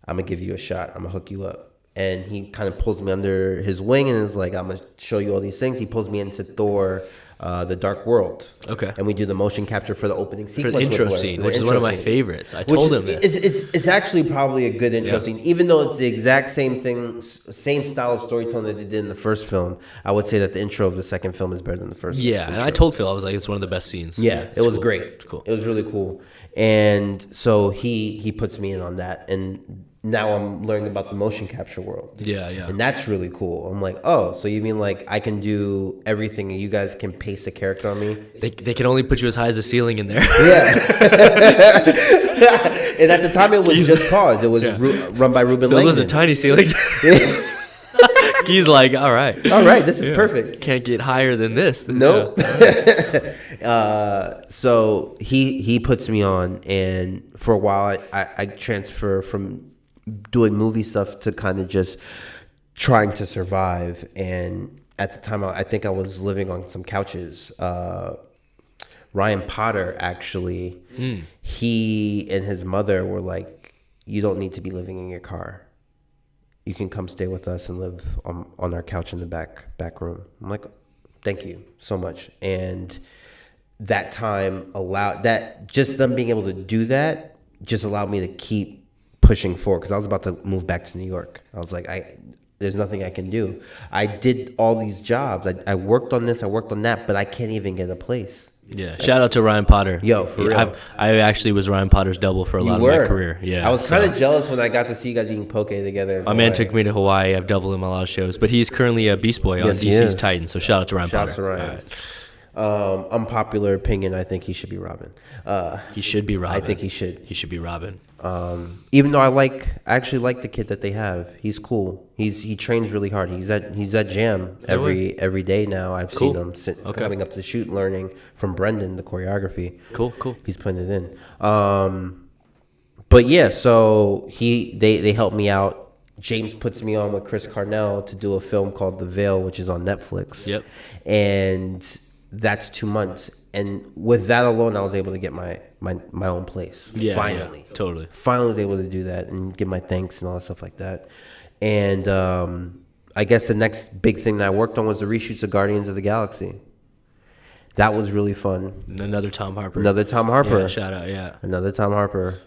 I'm gonna give you a shot. I'm gonna hook you up. And he kind of pulls me under his wing and is like, I'm gonna show you all these things. He pulls me into Thor, The Dark World. Okay. And we do the motion capture for the opening sequence. For the intro scene, which is one of my favorites. I told him this. It's actually probably a good intro scene. Even though it's the exact same thing, same style of storytelling that they did in the first film, I would say that the intro of the second film is better than the first. Yeah, intro. And I told Phil, I was like, it's one of the best scenes. Yeah, it was cool. great. It's cool. It was really cool. And so he puts me in on that. And now I'm learning about the motion capture world. Yeah. And that's really cool. I'm like, oh, so you mean like I can do everything and you guys can paste a character on me? They can only put you as high as the ceiling in there. Yeah. And at the time it was just Cause. It was run by Ruben Langdon. So those are tiny ceilings. He's like, all right, this is perfect. Can't get higher than this. Nope. So he puts me on, and for a while I transfer from doing movie stuff to kind of just trying to survive. And at the time, I think I was living on some couches. Ryan Potter, actually, he and his mother were like, you don't need to be living in your car. You can come stay with us and live on our couch in the back room. I'm like, thank you so much. And that time allowed that, just them being able to do that just allowed me to keep pushing forward, because I was about to move back to New York. I was like, there's nothing I can do. I did all these jobs. I worked on this, I worked on that, but I can't even get a place. Yeah, shout out to Ryan Potter. Yo, for real. I actually was Ryan Potter's double for a lot of my career. Yeah, I was kind of jealous when I got to see you guys eating poke together. My man took me to Hawaii. I've doubled him on a lot of shows, but he's currently a Beast Boy on DC's Titans. So shout out to Ryan Potter. Shout out to Ryan. Unpopular opinion, I think he should be Robin. He should be Robin. I think he should. He should be Robin. Even though I actually like the kid that they have. He's cool. He trains really hard. He's at Jam every day now. I've seen him coming up to the shoot, learning from Brendan the choreography. Cool. He's putting it in. But yeah, so they helped me out. James puts me on with Chris Cornell to do a film called The Veil, which is on Netflix. Yep. And that's 2 months. And with that alone, I was able to get my own place. Yeah, Finally. yeah, totally. Finally was able to do that and give my thanks and all that stuff like that. And I guess the next big thing that I worked on was the reshoots of Guardians of the Galaxy. That was really fun. Another Tom Harper. Yeah, shout out, yeah. Another Tom Harper.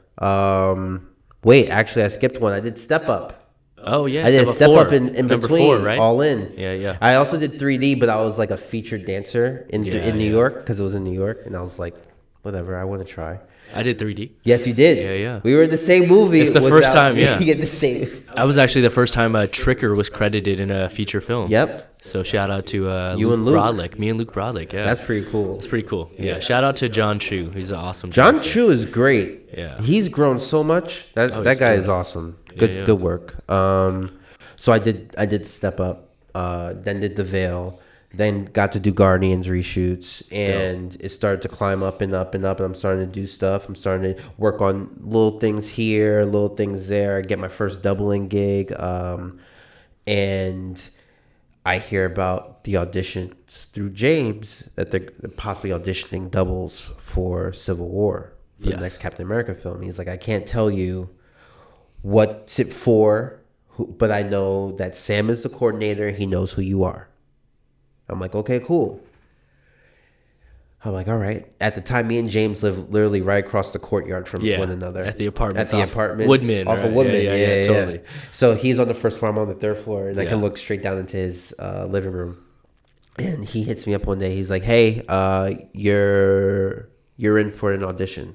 Wait, actually, I skipped one. I did Step Up. Oh, yeah. I did Step Up in Number between, 4, right? All In. Yeah, yeah. I also did 3D, but I was like a featured dancer in New York because it was in New York. And I was like, whatever, I want to try. I did 3D. Yes, you did. Yeah, yeah. We were in the same movie. It's the first time, yeah. You get the same. I was actually the first time Tricker was credited in a feature film. Yep. So shout out to You and Luke. Brodlick. Me and Luke Brodlick, yeah. That's pretty cool. It's pretty cool. Yeah. Shout out to John Chu. He's an awesome John director. Chu is great. Yeah. He's grown so much. That guy is awesome. Good work. So I did Step Up, then did The Veil, then got to do Guardians reshoots, and it started to climb up and up and up, and I'm starting to do stuff. I'm starting to work on little things here, little things there. I get my first doubling gig, and I hear about the auditions through James that they're possibly auditioning doubles for Civil War, for the next Captain America film. He's like, I can't tell you what's it for, but I know that Sam is the coordinator. He knows who you are. I'm like, okay, cool. I'm like, all right. At the time, me and James lived literally right across the courtyard from one another. At the apartment. Woodman. Off of Woodman. Yeah, totally. So he's on the first floor. I'm on the third floor. And I can look straight down into his living room. And he hits me up one day. He's like, hey, you're in for an audition.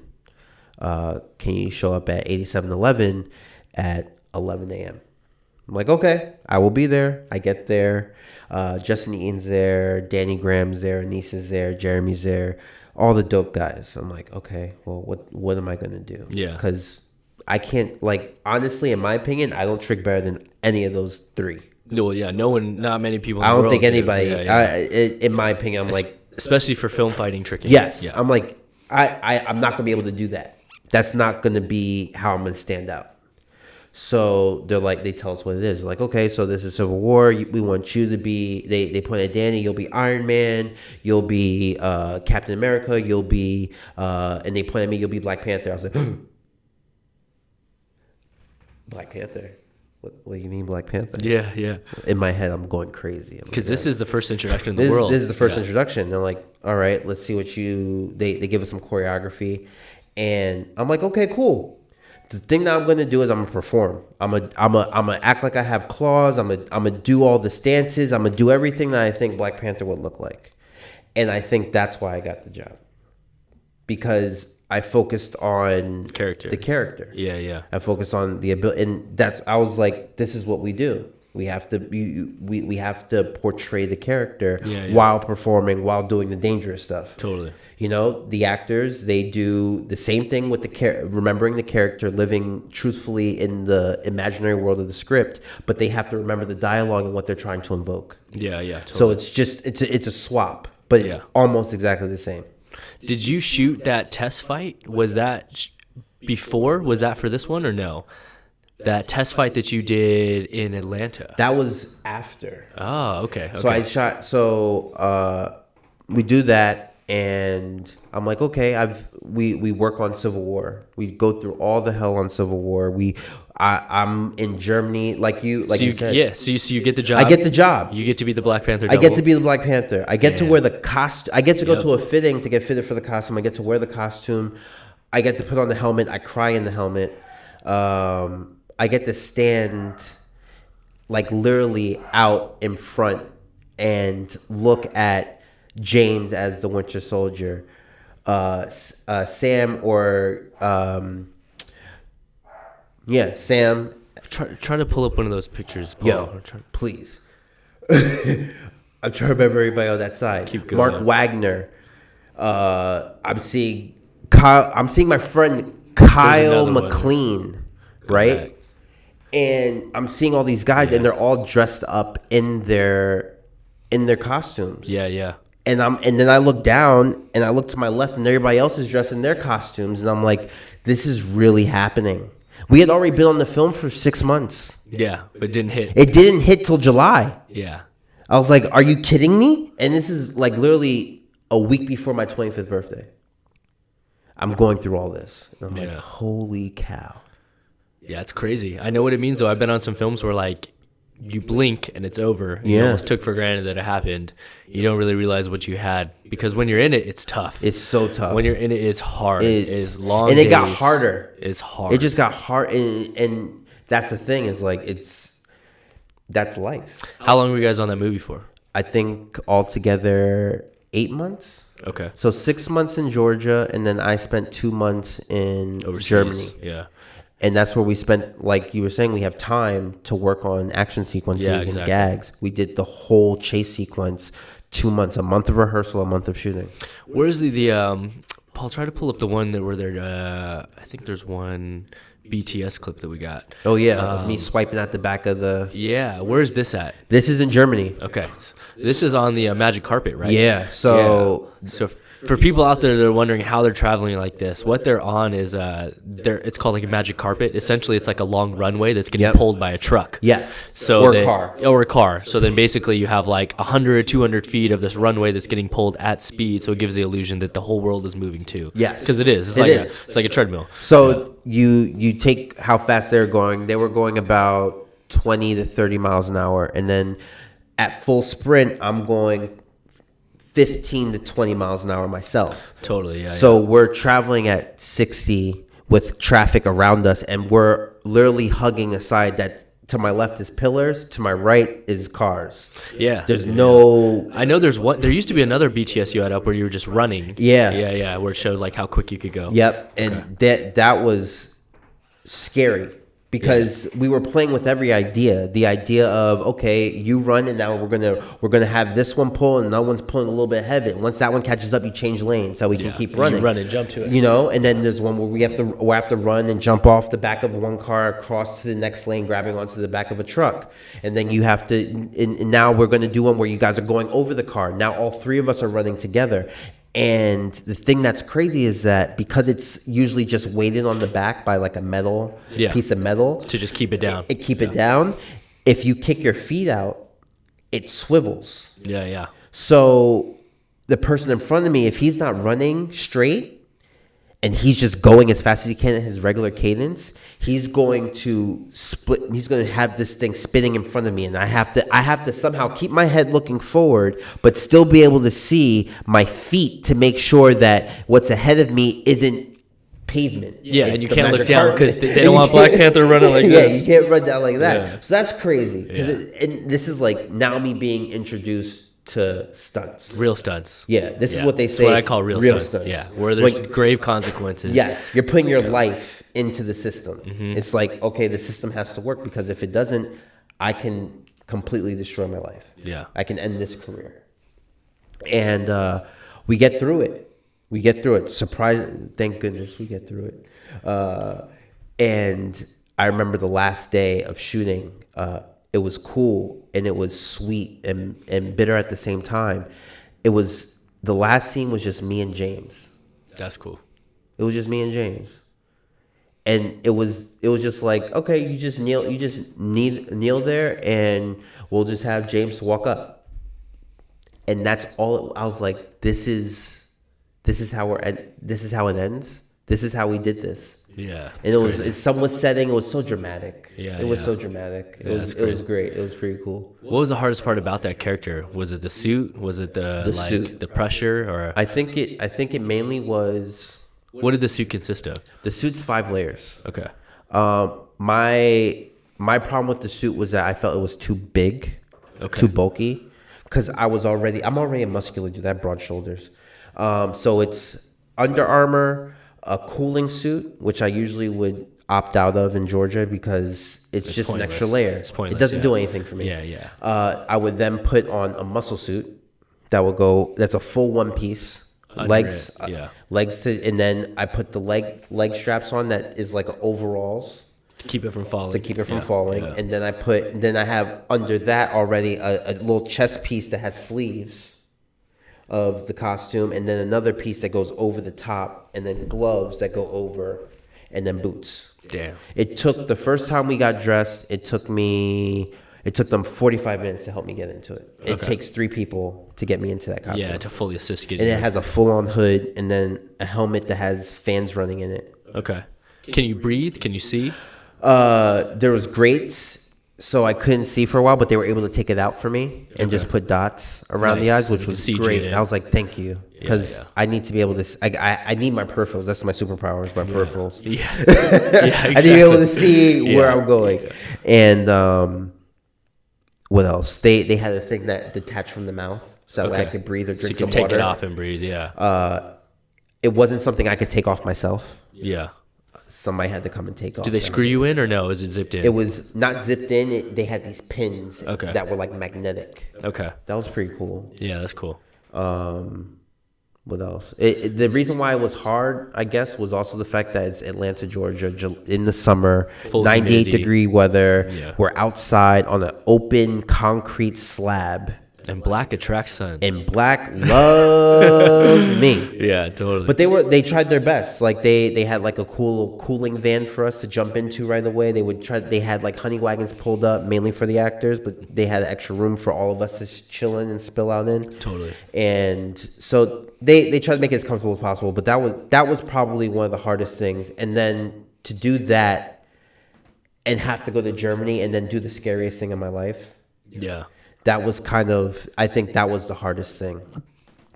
Can you show up at 8711 at 11 a.m.? I'm like, okay, I will be there. I get there. Justin Eaton's there. Danny Graham's there. Anise is there. Jeremy's there. All the dope guys. I'm like, okay, well, what am I going to do? Yeah. Because I can't, like, honestly, in my opinion, I don't trick better than any of those three. No, yeah, not many people in I the don't world think anybody, do. in my opinion, I'm like. Especially for film fighting tricking. Yes. Yeah. I'm like, I'm not going to be able to do that. That's not going to be how I'm going to stand out. So they're like, they tell us what it is. They're like, okay, so this is Civil War. We want you to be, they point at Danny, you'll be Iron Man, you'll be Captain America, you'll be, and they point at me, you'll be Black Panther. I was like, Black Panther? What do you mean Black Panther? Yeah, yeah. In my head, I'm going crazy. Because this is the first introduction in the world. This is the first introduction. They're like, all right, let's see what they give us some choreography. And I'm like, okay, cool. The thing that I'm gonna do is I'm gonna perform. I'm gonna act like I have claws. I'm gonna do all the stances. I'm gonna do everything that I think Black Panther would look like, and I think that's why I got the job, because I focused on the character. Yeah, yeah. I focused on the ability, and I was like, this is what we do. We have to we have to portray the character while performing, while doing the dangerous stuff. Totally. You know, the actors, they do the same thing with remembering the character, living truthfully in the imaginary world of the script, but they have to remember the dialogue and what they're trying to invoke. Yeah, yeah. Totally. So it's just it's a swap, but it's almost exactly the same. Did you shoot that test fight? Was that before? Was that for this one or no? That test fight that you did in Atlanta. That was after. Oh, okay. So I shot. So we do that, and I'm like, okay. We work on Civil War. We go through all the hell on Civil War. I'm in Germany, like you said. Yeah. So you get the job. I get the job. You get to be the Black Panther. I get to be the Black Panther. I get to wear the costume. I get to go to a fitting to get fitted for the costume. I get to wear the costume. I get to put on the helmet. I cry in the helmet. I get to stand like literally out in front and look at James as the Winter Soldier, Sam Sam. Try to pull up one of those pictures, Paul. Yo, please. I'm trying to remember everybody on that side. Keep going. Mark Wagner. I'm seeing my friend Kyle McLean, right? Back. And I'm seeing all these guys, and they're all dressed up in their costumes. Yeah, yeah. And then I look down, and I look to my left, and everybody else is dressed in their costumes, and I'm like, this is really happening. We had already been on the film for 6 months. Yeah, but didn't hit. It didn't hit till July. Yeah. I was like, are you kidding me? And this is like literally a week before my 25th birthday. I'm going through all this. And I'm like, holy cow. Yeah, it's crazy. I know what it means, though. I've been on some films where, like, you blink and it's over. You almost took for granted that it happened. You don't really realize what you had. Because when you're in it, it's tough. It's so tough. When you're in it, it's hard. It's long and it days. got harder. It's hard. It just got hard. And that's the thing is, like, that's life. How long were you guys on that movie for? I think altogether 8 months. Okay. So 6 months in Georgia, and then I spent 2 months in Overseas. Germany. Yeah. And that's where we spent, like you were saying, we have time to work on action sequences and gags. We did the whole chase sequence, 2 months, a month of rehearsal, a month of shooting. Where's the Paul, try to pull up the one that were there. I think there's one BTS clip that we got. Oh, yeah, of me swiping at the back of the... Yeah, where's this at? This is in Germany. Okay. This is on the magic carpet, right? Yeah, so... Yeah. So for people out there that are wondering how they're traveling like this, what they're on is it's called like a magic carpet. Essentially, it's like a long runway that's getting pulled by a truck. Yes. So or a car. Or a car. So then basically you have like 100, 200 feet of this runway that's getting pulled at speed. So it gives the illusion that the whole world is moving too. Yes. Because it is. It's like a treadmill. So you take how fast they're going. They were going about 20 to 30 miles an hour. And then at full sprint, I'm going 15 to 20 miles an hour myself. Totally, yeah. So we're traveling at 60 with traffic around us, and we're literally hugging a side that to my left is pillars, to my right is cars. Yeah. There's no... I know there's one. There used to be another BTS you had up where you were just running. Yeah. Yeah, where it showed like how quick you could go. Yep, and that was scary. Because we were playing with every idea. The idea of, okay, you run, and now we're gonna have this one pull, and another one's pulling a little bit heavy. Once that one catches up, you change lanes so we can keep running. You run and jump to it. You know, and then there's one where we have to run and jump off the back of one car, cross to the next lane, grabbing onto the back of a truck, and then you have to. And now we're gonna do one where you guys are going over the car. Now all three of us are running together. And the thing that's crazy is that because it's usually just weighted on the back by like a metal piece of metal to just keep it down. It down. If you kick your feet out, it swivels. Yeah. So the person in front of me, if he's not running straight and he's just going as fast as he can at his regular cadence, he's going to split. He's going to have this thing spinning in front of me, and I have to somehow keep my head looking forward, but still be able to see my feet to make sure that what's ahead of me isn't pavement. Yeah, and you can't look down because they don't want Black Panther running like this. Yeah, you can't run down like that. Yeah. So that's crazy. And this is like now me being introduced to stunts. Real stunts. Yeah, this is what they say. That's what I call real stunts. Yeah, where there's grave consequences. Yes, you're putting your life into the system. It's like, okay, the system has to work, because if it doesn't, I can completely destroy my life. Yeah. I can end this career. And we get through it. Thank goodness we get through it. And I remember the last day of shooting, it was cool and it was sweet and bitter at the same time. The last scene was just me and James. That's cool. It was just me and James. And it was just like, okay, you just kneel there, and we'll just have James walk up. And that's all. I was like, this is how it ends. This is how we did this. Yeah. And someone setting, it was so dramatic. Yeah. It was so dramatic. It was great. It was pretty cool. What was the hardest part about that character? Was it the suit? Was it the suit, the pressure, or I think it mainly was. What did the suit consist of? The suit's 5 layers. Okay. My problem with the suit was that I felt it was too big, too bulky, because I'm already a muscular dude. I have broad shoulders. So it's Under Armour, a cooling suit, which I usually would opt out of in Georgia because it's just pointless. An extra layer. It's pointless. It doesn't do anything for me. Yeah. I would then put on a muscle suit that's a full one piece. Legs, and then I put the leg straps on that is like overalls to keep it from falling. Yeah. And then I have under that already a little chest piece that has sleeves of the costume, and then another piece that goes over the top, and then gloves that go over, and then boots. Damn. It took the first time we got dressed. It took them 45 minutes to help me get into it. It takes 3 people to get me into that costume. Yeah, to fully assist you. And it has a full-on hood and then a helmet that has fans running in it. Okay. Can you breathe? Can you see? There was grates, so I couldn't see for a while, but they were able to take it out for me and just put dots around the eyes, which was great. And I was like, thank you, because I need to be able to. I need my peripherals. That's my superpower, is my peripherals. Yeah. Exactly. I need to be able to see where I'm going. And what else? They had a thing that detached from the mouth, so that way I could breathe or drink some water. So you can take it off and breathe. Yeah. It wasn't something I could take off myself. Yeah. Somebody had to come and take off. Do they screw you in or no? Is it zipped in? It was not zipped in. They had these pins that were like magnetic. Okay. That was pretty cool. Yeah, that's cool. What else? The reason why it was hard, I guess, was also the fact that it's Atlanta, Georgia, in the summer, Full 98-degree weather. Yeah. We're outside on an open concrete slab. And black attracts sun. And black loved me. Yeah, totally. But they tried their best. Like they had like a cool cooling van for us to jump into right away. They had like honey wagons pulled up mainly for the actors, but they had extra room for all of us to chill in and spill out in. Totally. And so they tried to make it as comfortable as possible. But that was probably one of the hardest things. And then to do that and have to go to Germany and then do the scariest thing in my life. Yeah. That was I think that was the hardest thing.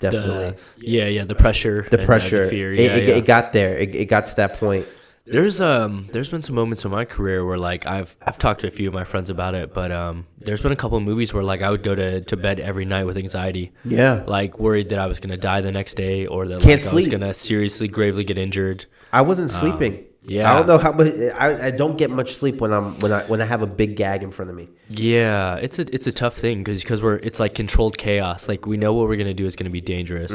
Definitely. The pressure. The pressure. The fear. It got there. It got to that point. There's been some moments in my career where like I've talked to a few of my friends about it, but there's been a couple of movies where like I would go to bed every night with anxiety. Yeah. Like worried that I was gonna die the next day or that Can't I sleep. was gonna seriously gravely get injured. I wasn't sleeping. Yeah. I don't know how much. I don't get much sleep when I have a big gag in front of me. Yeah, it's a tough thing because it's like controlled chaos. Like we know what we're gonna do is gonna be dangerous,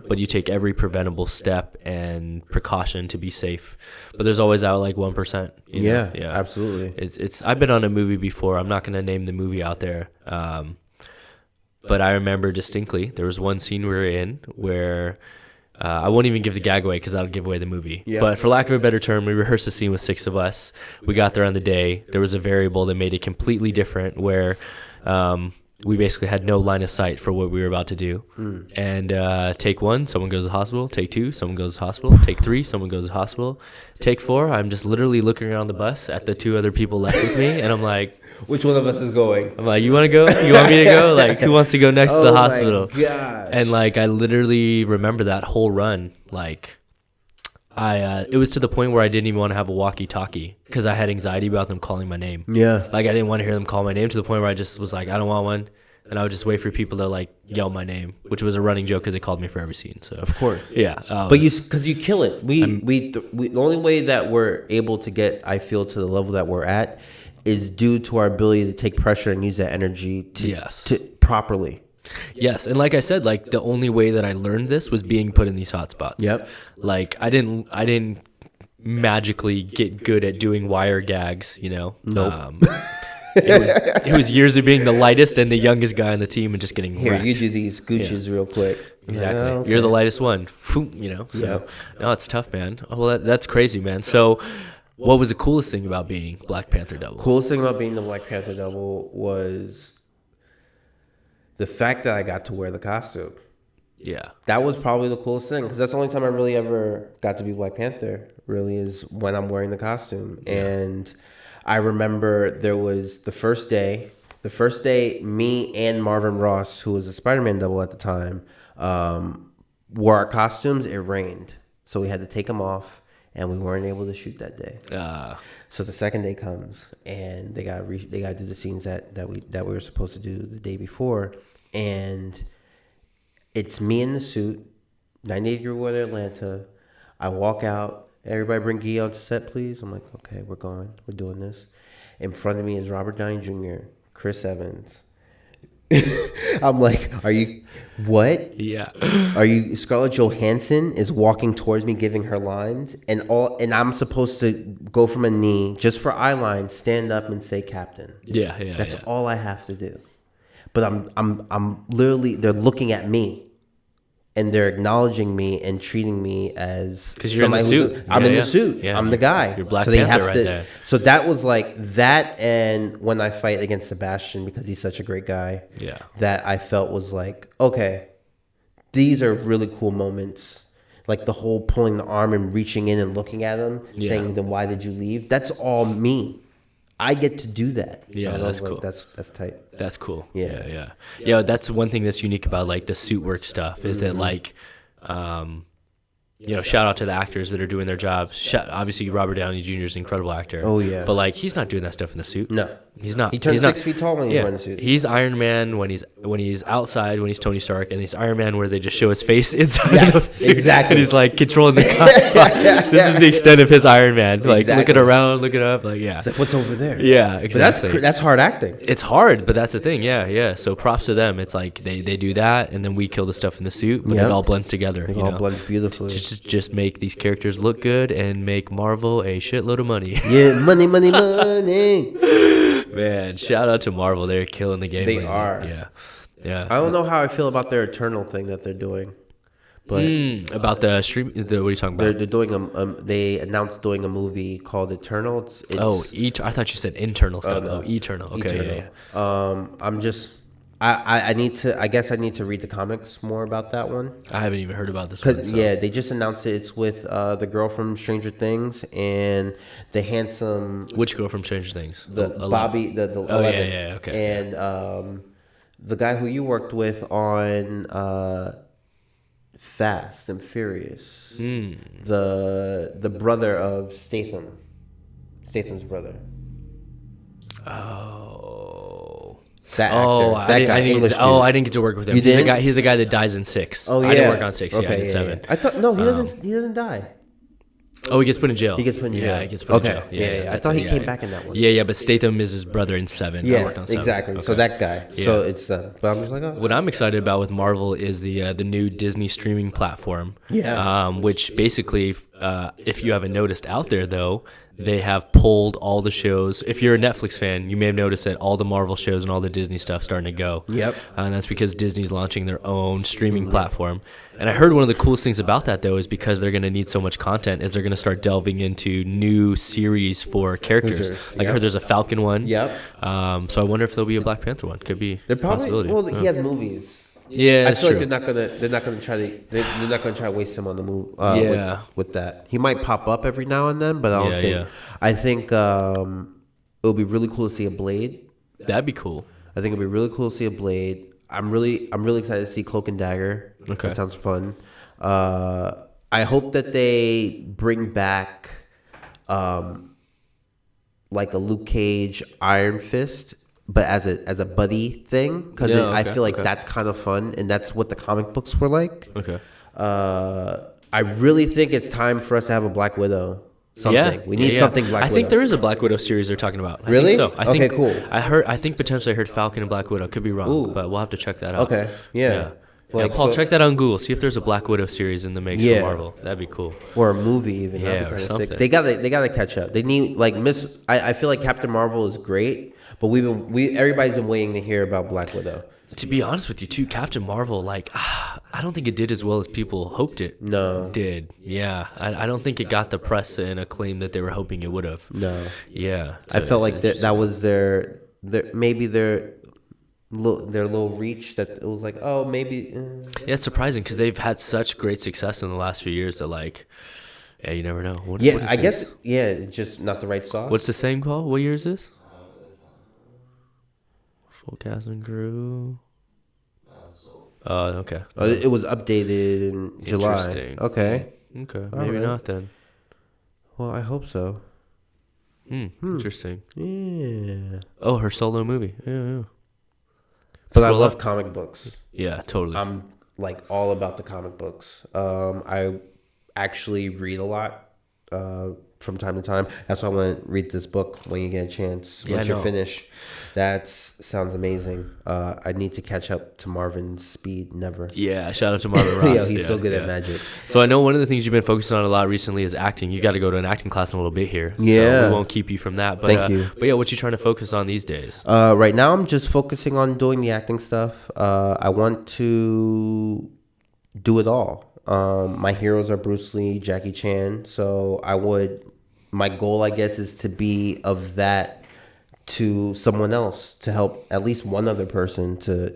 but you take every preventable step and precaution to be safe. But there's always out like 1%. Yeah, absolutely. It's I've been on a movie before. I'm not gonna name the movie out there, but I remember distinctly there was one scene we were in where. I won't even give the gag away because that'll give away the movie. Yeah. But for lack of a better term, we rehearsed the scene with 6 of us. We got there on the day. There was a variable that made it completely different where we basically had no line of sight for what we were about to do. And take 1, someone goes to the hospital. Take 2, someone goes to the hospital. Take 3, someone goes to the hospital. Take 4, I'm just literally looking around the bus at the 2 other people left with me. And I'm like, which one of us is going? I'm like, you want to go? You want me to go? Like, who wants to go next to the hospital? Oh my gosh. And like, I literally remember that whole run. Like, it was to the point where I didn't even want to have a walkie-talkie because I had anxiety about them calling my name. Yeah. Like, I didn't want to hear them call my name to the point where I just was like, I don't want one. And I would just wait for people to like yell my name, which was a running joke because they called me for every scene. So of course, yeah. But because you kill it. We the only way that we're able to get, I feel, to the level that we're at is due to our ability to take pressure and use that energy to properly. Yes, and like I said, like the only way that I learned this was being put in these hot spots. Yep. Like I didn't magically get good at doing wire gags, you know. Nope. It was years of being the lightest and the youngest guy on the team and just getting wrecked. You do these gooches real quick. Exactly. Okay. You're the lightest one. You know. So no, it's tough, man. Oh, well, that's crazy, man. So. What was the coolest thing about being Black Panther double? Coolest thing about being the Black Panther double was the fact that I got to wear the costume. Yeah. That was probably the coolest thing because that's the only time I really ever got to be Black Panther, really, is when I'm wearing the costume. Yeah. And I remember there was the first day, me and Marvin Ross, who was a Spider-Man double at the time, wore our costumes. It rained, so we had to take them off. And we weren't able to shoot that day. So the second day comes, and they got to do the scenes that we were supposed to do the day before, and it's me in the suit, 98-degree weather, Atlanta. I walk out. Everybody bring Gui onto set, please. I'm like, okay, we're going. We're doing this. In front of me is Robert Downey Jr., Chris Evans. I'm like, are you what? Yeah. Are you Scarlett Johansson is walking towards me giving her lines and I'm supposed to go from a knee just for eye lines, stand up and say captain. Yeah. That's all I have to do. But I'm literally they're looking at me. and they're acknowledging me and treating me as because you're in the suit. I'm in the suit. Yeah. I'm the guy. You're Black so they Panther have right to. there. So that was like that, and when I fight against Sebastian because he's such a great guy. Yeah. That I felt was like, okay, these are really cool moments. Like the whole pulling the arm and reaching in and looking at him, saying, "Then why did you leave?" That's all me. I get to do that. Yeah, that's cool. That's tight. That's cool. Yeah. Yeah, that's one thing that's unique about like the suit work stuff is that like, shout out to the actors that are doing their jobs. Obviously, Robert Downey Jr. is an incredible actor. Oh yeah. But like, he's not doing that stuff in the suit. No, he's not. He turns 6 feet tall when he's wearing a suit. He's Iron Man when he's outside, when he's Tony Stark, and he's Iron Man where they just show his face inside of the suit. Exactly. And he's like controlling the This is the extent of his Iron Man. Like looking around, looking up, like It's like, what's over there? Yeah, exactly. But that's hard acting. It's hard, but that's the thing. Yeah. So props to them. It's like they do that, and then we kill the stuff in the suit, but it all blends together. It all blends beautifully. Just make these characters look good and make Marvel a shitload of money. Yeah, money. Man, shout out to Marvel. They're killing the game. They are. Yeah. I don't know how I feel about their Eternal thing that they're doing. But about the stream, what are you talking about? They're doing they announced doing a movie called Eternal. I thought you said internal stuff. No. Eternal. Okay. Eternal. Yeah. I'm just. I need to. I guess I need to read the comics more about that one. I haven't even heard about this one. Yeah, they just announced it. It's with the girl from Stranger Things and the handsome. Which girl from Stranger Things? The Bobby. The 11. Yeah. Okay. And the guy who you worked with on Fast and Furious. The brother of Statham. Statham's brother. Oh. That actor. I didn't get to work with him. He's the guy that dies in 6. Oh yeah. I didn't work on 6. Okay, I did 7. I thought no, he doesn't die. Oh, he gets put in jail. He gets put in jail. Yeah, he gets put in jail. Yeah. I thought he came back in that one. Yeah, but Statham is his brother in 7. Yeah, I worked on 7. exactly. Okay. So that guy. Yeah. So it's them. But I'm just like, What I'm excited about with Marvel is the new Disney streaming platform. Yeah. Which basically, if you haven't noticed out there though, they have pulled all the shows. If you're a Netflix fan, you may have noticed that all the Marvel shows and all the Disney stuff starting to go. Yep. And that's because Disney's launching their own streaming platform. And I heard one of the coolest things about that, though, is because they're going to need so much content, is they're going to start delving into new series for characters. I heard there's a Falcon one. Yep. So I wonder if there'll be a Black Panther one. Could be a possibility. Well, he has movies. Yeah, I feel like they're not gonna try to waste him on the move. With that, he might pop up every now and then, but I don't think. Yeah. I think it'll be really cool to see a Blade. That'd be cool. I think it'll be really cool to see a Blade. I'm really excited to see Cloak and Dagger. Okay, that sounds fun. I hope that they bring back like a Luke Cage Iron Fist, but as a buddy thing, because I feel like that's kind of fun, and that's what the comic books were like. Okay. I really think it's time for us to have a Black Widow. We need something Black Widow. I think there is a Black Widow series they're talking about. Really? I think so. Okay, cool. I think potentially I heard Falcon and Black Widow. Could be wrong, but we'll have to check that out. Okay. Yeah. Like, Paul, check that on Google. See if there's a Black Widow series in the mix for Marvel. That'd be cool. Or a movie even. Or something. They gotta catch up. They need I feel like Captain Marvel is great, but everybody's been waiting to hear about Black Widow. To be honest with you, too, Captain Marvel, I don't think it did as well as people hoped it did. Yeah. I don't think it got the press and acclaim that they were hoping it would have. No. Yeah. I felt like that was their little reach, that it was like, oh, maybe. Yeah, it's surprising because they've had such great success in the last few years that, you never know. What I guess, it's just not the right sauce. What's the saying called? What year is this? Full cast and crew. Oh, okay. It was updated in July. Interesting. Okay. Maybe not then. Well, I hope so. Interesting. Yeah. Oh, her solo movie. Yeah. But I love comic books. Yeah, totally. I'm all about the comic books. I actually read a lot from time to time. That's why I want to read this book when you get a chance. Once you're finished. That sounds amazing. I need to catch up to Marvin's speed. Never. Yeah, shout out to Marvin Ross. Yeah, he's so good at magic. So I know one of the things you've been focusing on a lot recently is acting. You got to go to an acting class in a little bit here. Yeah. So we won't keep you from that. But, Thank you. But yeah, what you trying to focus on these days? Right now, I'm just focusing on doing the acting stuff. I want to do it all. My heroes are Bruce Lee, Jackie Chan. So my goal, I guess, is to be of that to someone else, to help at least one other person to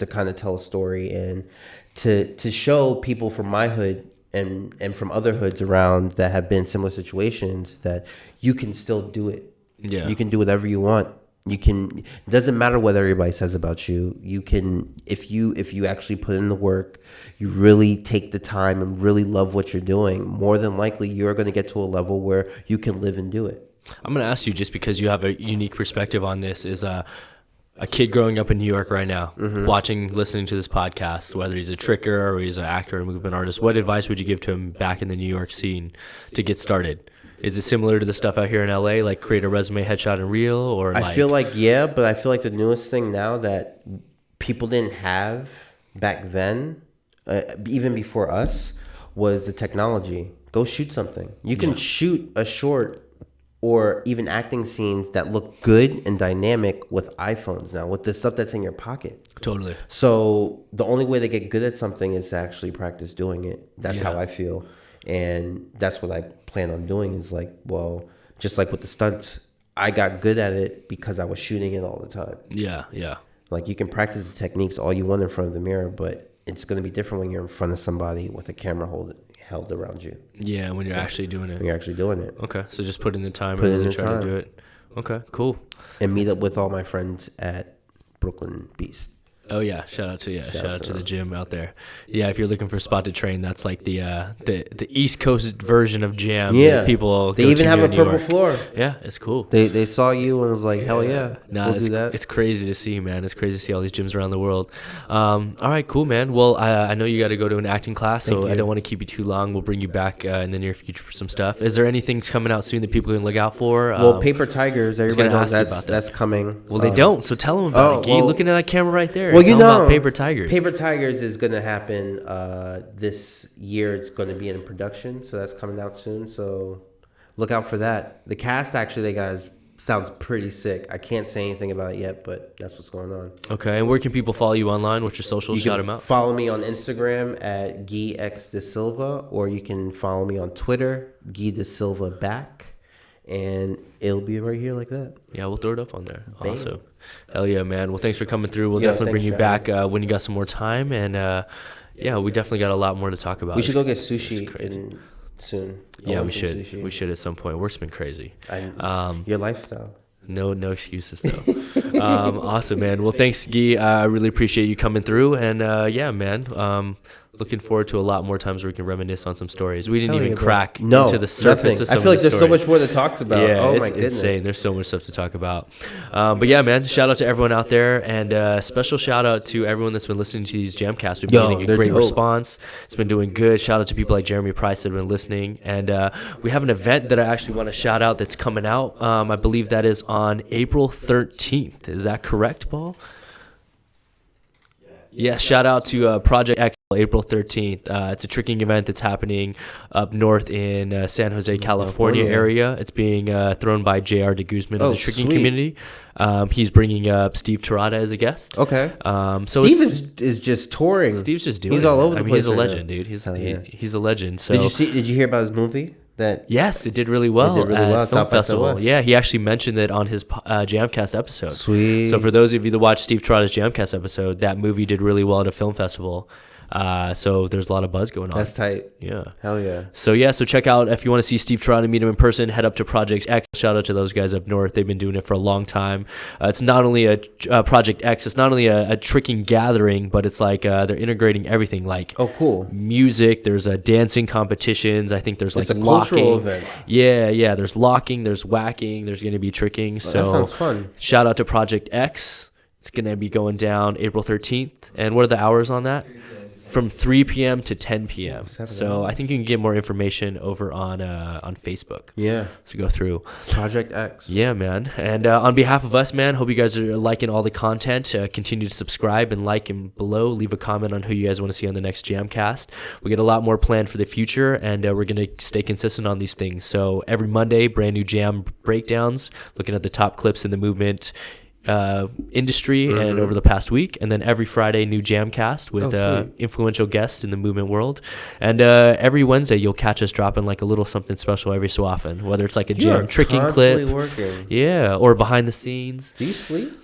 kind of tell a story, and to show people from my hood and from other hoods around that have been in similar situations that you can still do it. Yeah. You can do whatever you want. You can, it doesn't matter what everybody says about you. You can, if you actually put in the work, you really take the time and really love what you're doing, more than likely you're going to get to a level where you can live and do it. I'm going to ask you, just because you have a unique perspective on this, is a kid growing up in New York right now, listening to this podcast, whether he's a tricker or he's an actor or movement artist, what advice would you give to him back in the New York scene to get started? Is it similar to the stuff out here in LA, like create a resume, headshot, and reel? Or I feel like, yeah, but I feel like the newest thing now that people didn't have back then, even before us, was the technology. Go shoot something. You can shoot a short or even acting scenes that look good and dynamic with iPhones now, with the stuff that's in your pocket. Totally. So the only way to get good at something is to actually practice doing it. That's how I feel. And that's what I plan on doing, is like, well, just like with the stunts, I got good at it because I was shooting it all the time. Yeah, yeah. Like, you can practice the techniques all you want in front of the mirror, but it's going to be different when you're in front of somebody with a camera held around you. Yeah, when you're actually doing it. When you're actually doing it. Okay, so just put in the time and really try to do it. Okay, cool. And meet up with all my friends at Brooklyn Beast. Oh yeah, shout out to the gym out there. Yeah, if you're looking for a spot to train, that's like the East Coast version of Jam. Yeah, people. They even have a purple floor. Yeah, it's cool. They saw you and was like, hell yeah, we'll do that. It's crazy to see, man. It's crazy to see all these gyms around the world. All right, cool, man. Well, I know you got to go to an acting class, so I don't want to keep you too long. We'll bring you back in the near future for some stuff. Is there anything coming out soon that people can look out for? Well, Paper Tigers, everybody knows that's coming. Well, they don't, so tell them about it. You're looking at that camera right there. Well, you know, about Paper Tigers. Paper Tigers is going to happen this year. It's going to be in production, so that's coming out soon. So look out for that. The cast, actually, sounds pretty sick. I can't say anything about it yet, but that's what's going on. Okay, and where can people follow you online? What's your socials? Shout them out. Follow me on Instagram at Gui Dasilva, or you can follow me on Twitter, Gui Dasilva back. And it'll be right here like that. Yeah, we'll throw it up on there. Bam. Awesome. Hell yeah, man. Well, thanks for coming through. We'll definitely bring you back when you got some more time. And yeah, we definitely got a lot more to talk about. We should go get sushi soon. Yeah, we should. Sushi. We should at some point. Work's been crazy. Your lifestyle. No excuses though. Awesome, man. Well, thanks, Gui. I really appreciate you coming through. And yeah, man. Looking forward to a lot more times where we can reminisce on some stories. We didn't even crack into the surface of some. I feel like there's so much more to talk about. Yeah, oh my goodness, insane. There's so much stuff to talk about. But yeah, man, shout out to everyone out there, and special shout out to everyone that's been listening to these JAMCasts. We've been getting a great response. It's been doing good. Shout out to people like Jeremy Price that have been listening, and we have an event that I actually want to shout out that's coming out. I believe that is on April 13th. Is that correct, Paul? Yeah, shout out to Project X, April 13th. It's a tricking event that's happening up north in San Jose, California area. It's being thrown by J.R. de Guzman of the tricking community. He's bringing up Steve Tirada as a guest. Okay. So Steve is just touring. Steve's just doing it. He's all over the place. He's a legend, dude. He's a legend. So did you hear about his movie? Yes, it did really well at Film Festival. Yeah, he actually mentioned it on his JAMCast episode. Sweet. So for those of you that watched Steve Tirada's JAMCast episode, that movie did really well at a film festival. So there's a lot of buzz going on. That's tight. Yeah. Hell yeah. So check out, if you want to see Steve Tirada, meet him in person, head up to Project X. Shout out to those guys up north. They've been doing it for a long time. It's not only a Project X, it's not only a tricking gathering, but it's like they're integrating everything, like cool music. There's dancing competitions. I think there's like it's a locking. Cultural event. Yeah. There's locking. There's whacking. There's going to be tricking. So that sounds fun. Shout out to Project X. It's going to be going down April 13th. And what are the hours on that? From 3 p.m. to 10 p.m. So I think you can get more information over on Facebook. Yeah. So go through Project X. Yeah, man. And on behalf of us, man, hope you guys are liking all the content. Continue to subscribe and like and below. Leave a comment on who you guys want to see on the next JAMCast. We get a lot more planned for the future, and we're going to stay consistent on these things. So every Monday, brand new Jam breakdowns, looking at the top clips in the movement. industry and over the past week, and then every Friday new JAMCast with influential guests in the movement world, and every Wednesday you'll catch us dropping like a little something special every so often, whether it's like a jam tricking clip, or behind the scenes. Do you sleep?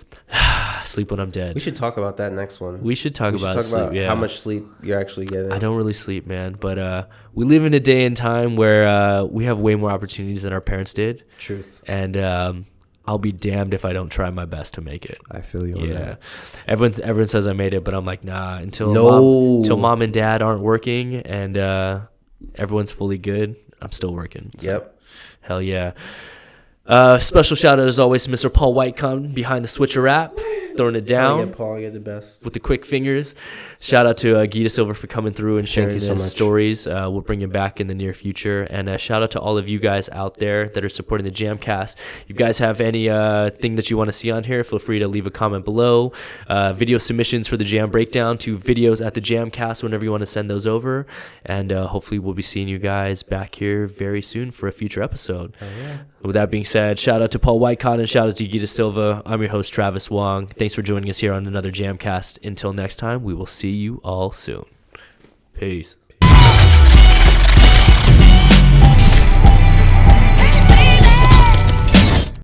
Sleep when I'm dead. We should talk about that next one. We should talk about sleep, how much sleep you're actually getting. I don't really sleep, man, but we live in a day and time where we have way more opportunities than our parents did. Truth. And I'll be damned if I don't try my best to make it. I feel you on that. Everyone says I made it, but I'm like, nah, until mom and dad aren't working and everyone's fully good, I'm still working. So, yep. Hell yeah. Special shout out as always to Mr. Paul Whitecotton behind the switcher app, throwing it down. Yeah, Paul, you're the best. With the quick fingers. Shout out to Gui Dasilva for coming through and sharing his stories. We'll bring him back in the near future. And shout out to all of you guys out there that are supporting the JAMCast. If you guys have any thing that you want to see on here, feel free to leave a comment below. Video submissions for the Jam Breakdown to videos@thejamcast whenever you want to send those over. And hopefully we'll be seeing you guys back here very soon for a future episode. Oh, yeah. With that being said, shout out to Paul Whitecotton, shout out to Gui Dasilva. I'm your host, Travis Wong. Thanks for joining us here on another JAMCast. Until next time, we will see you all soon. Peace.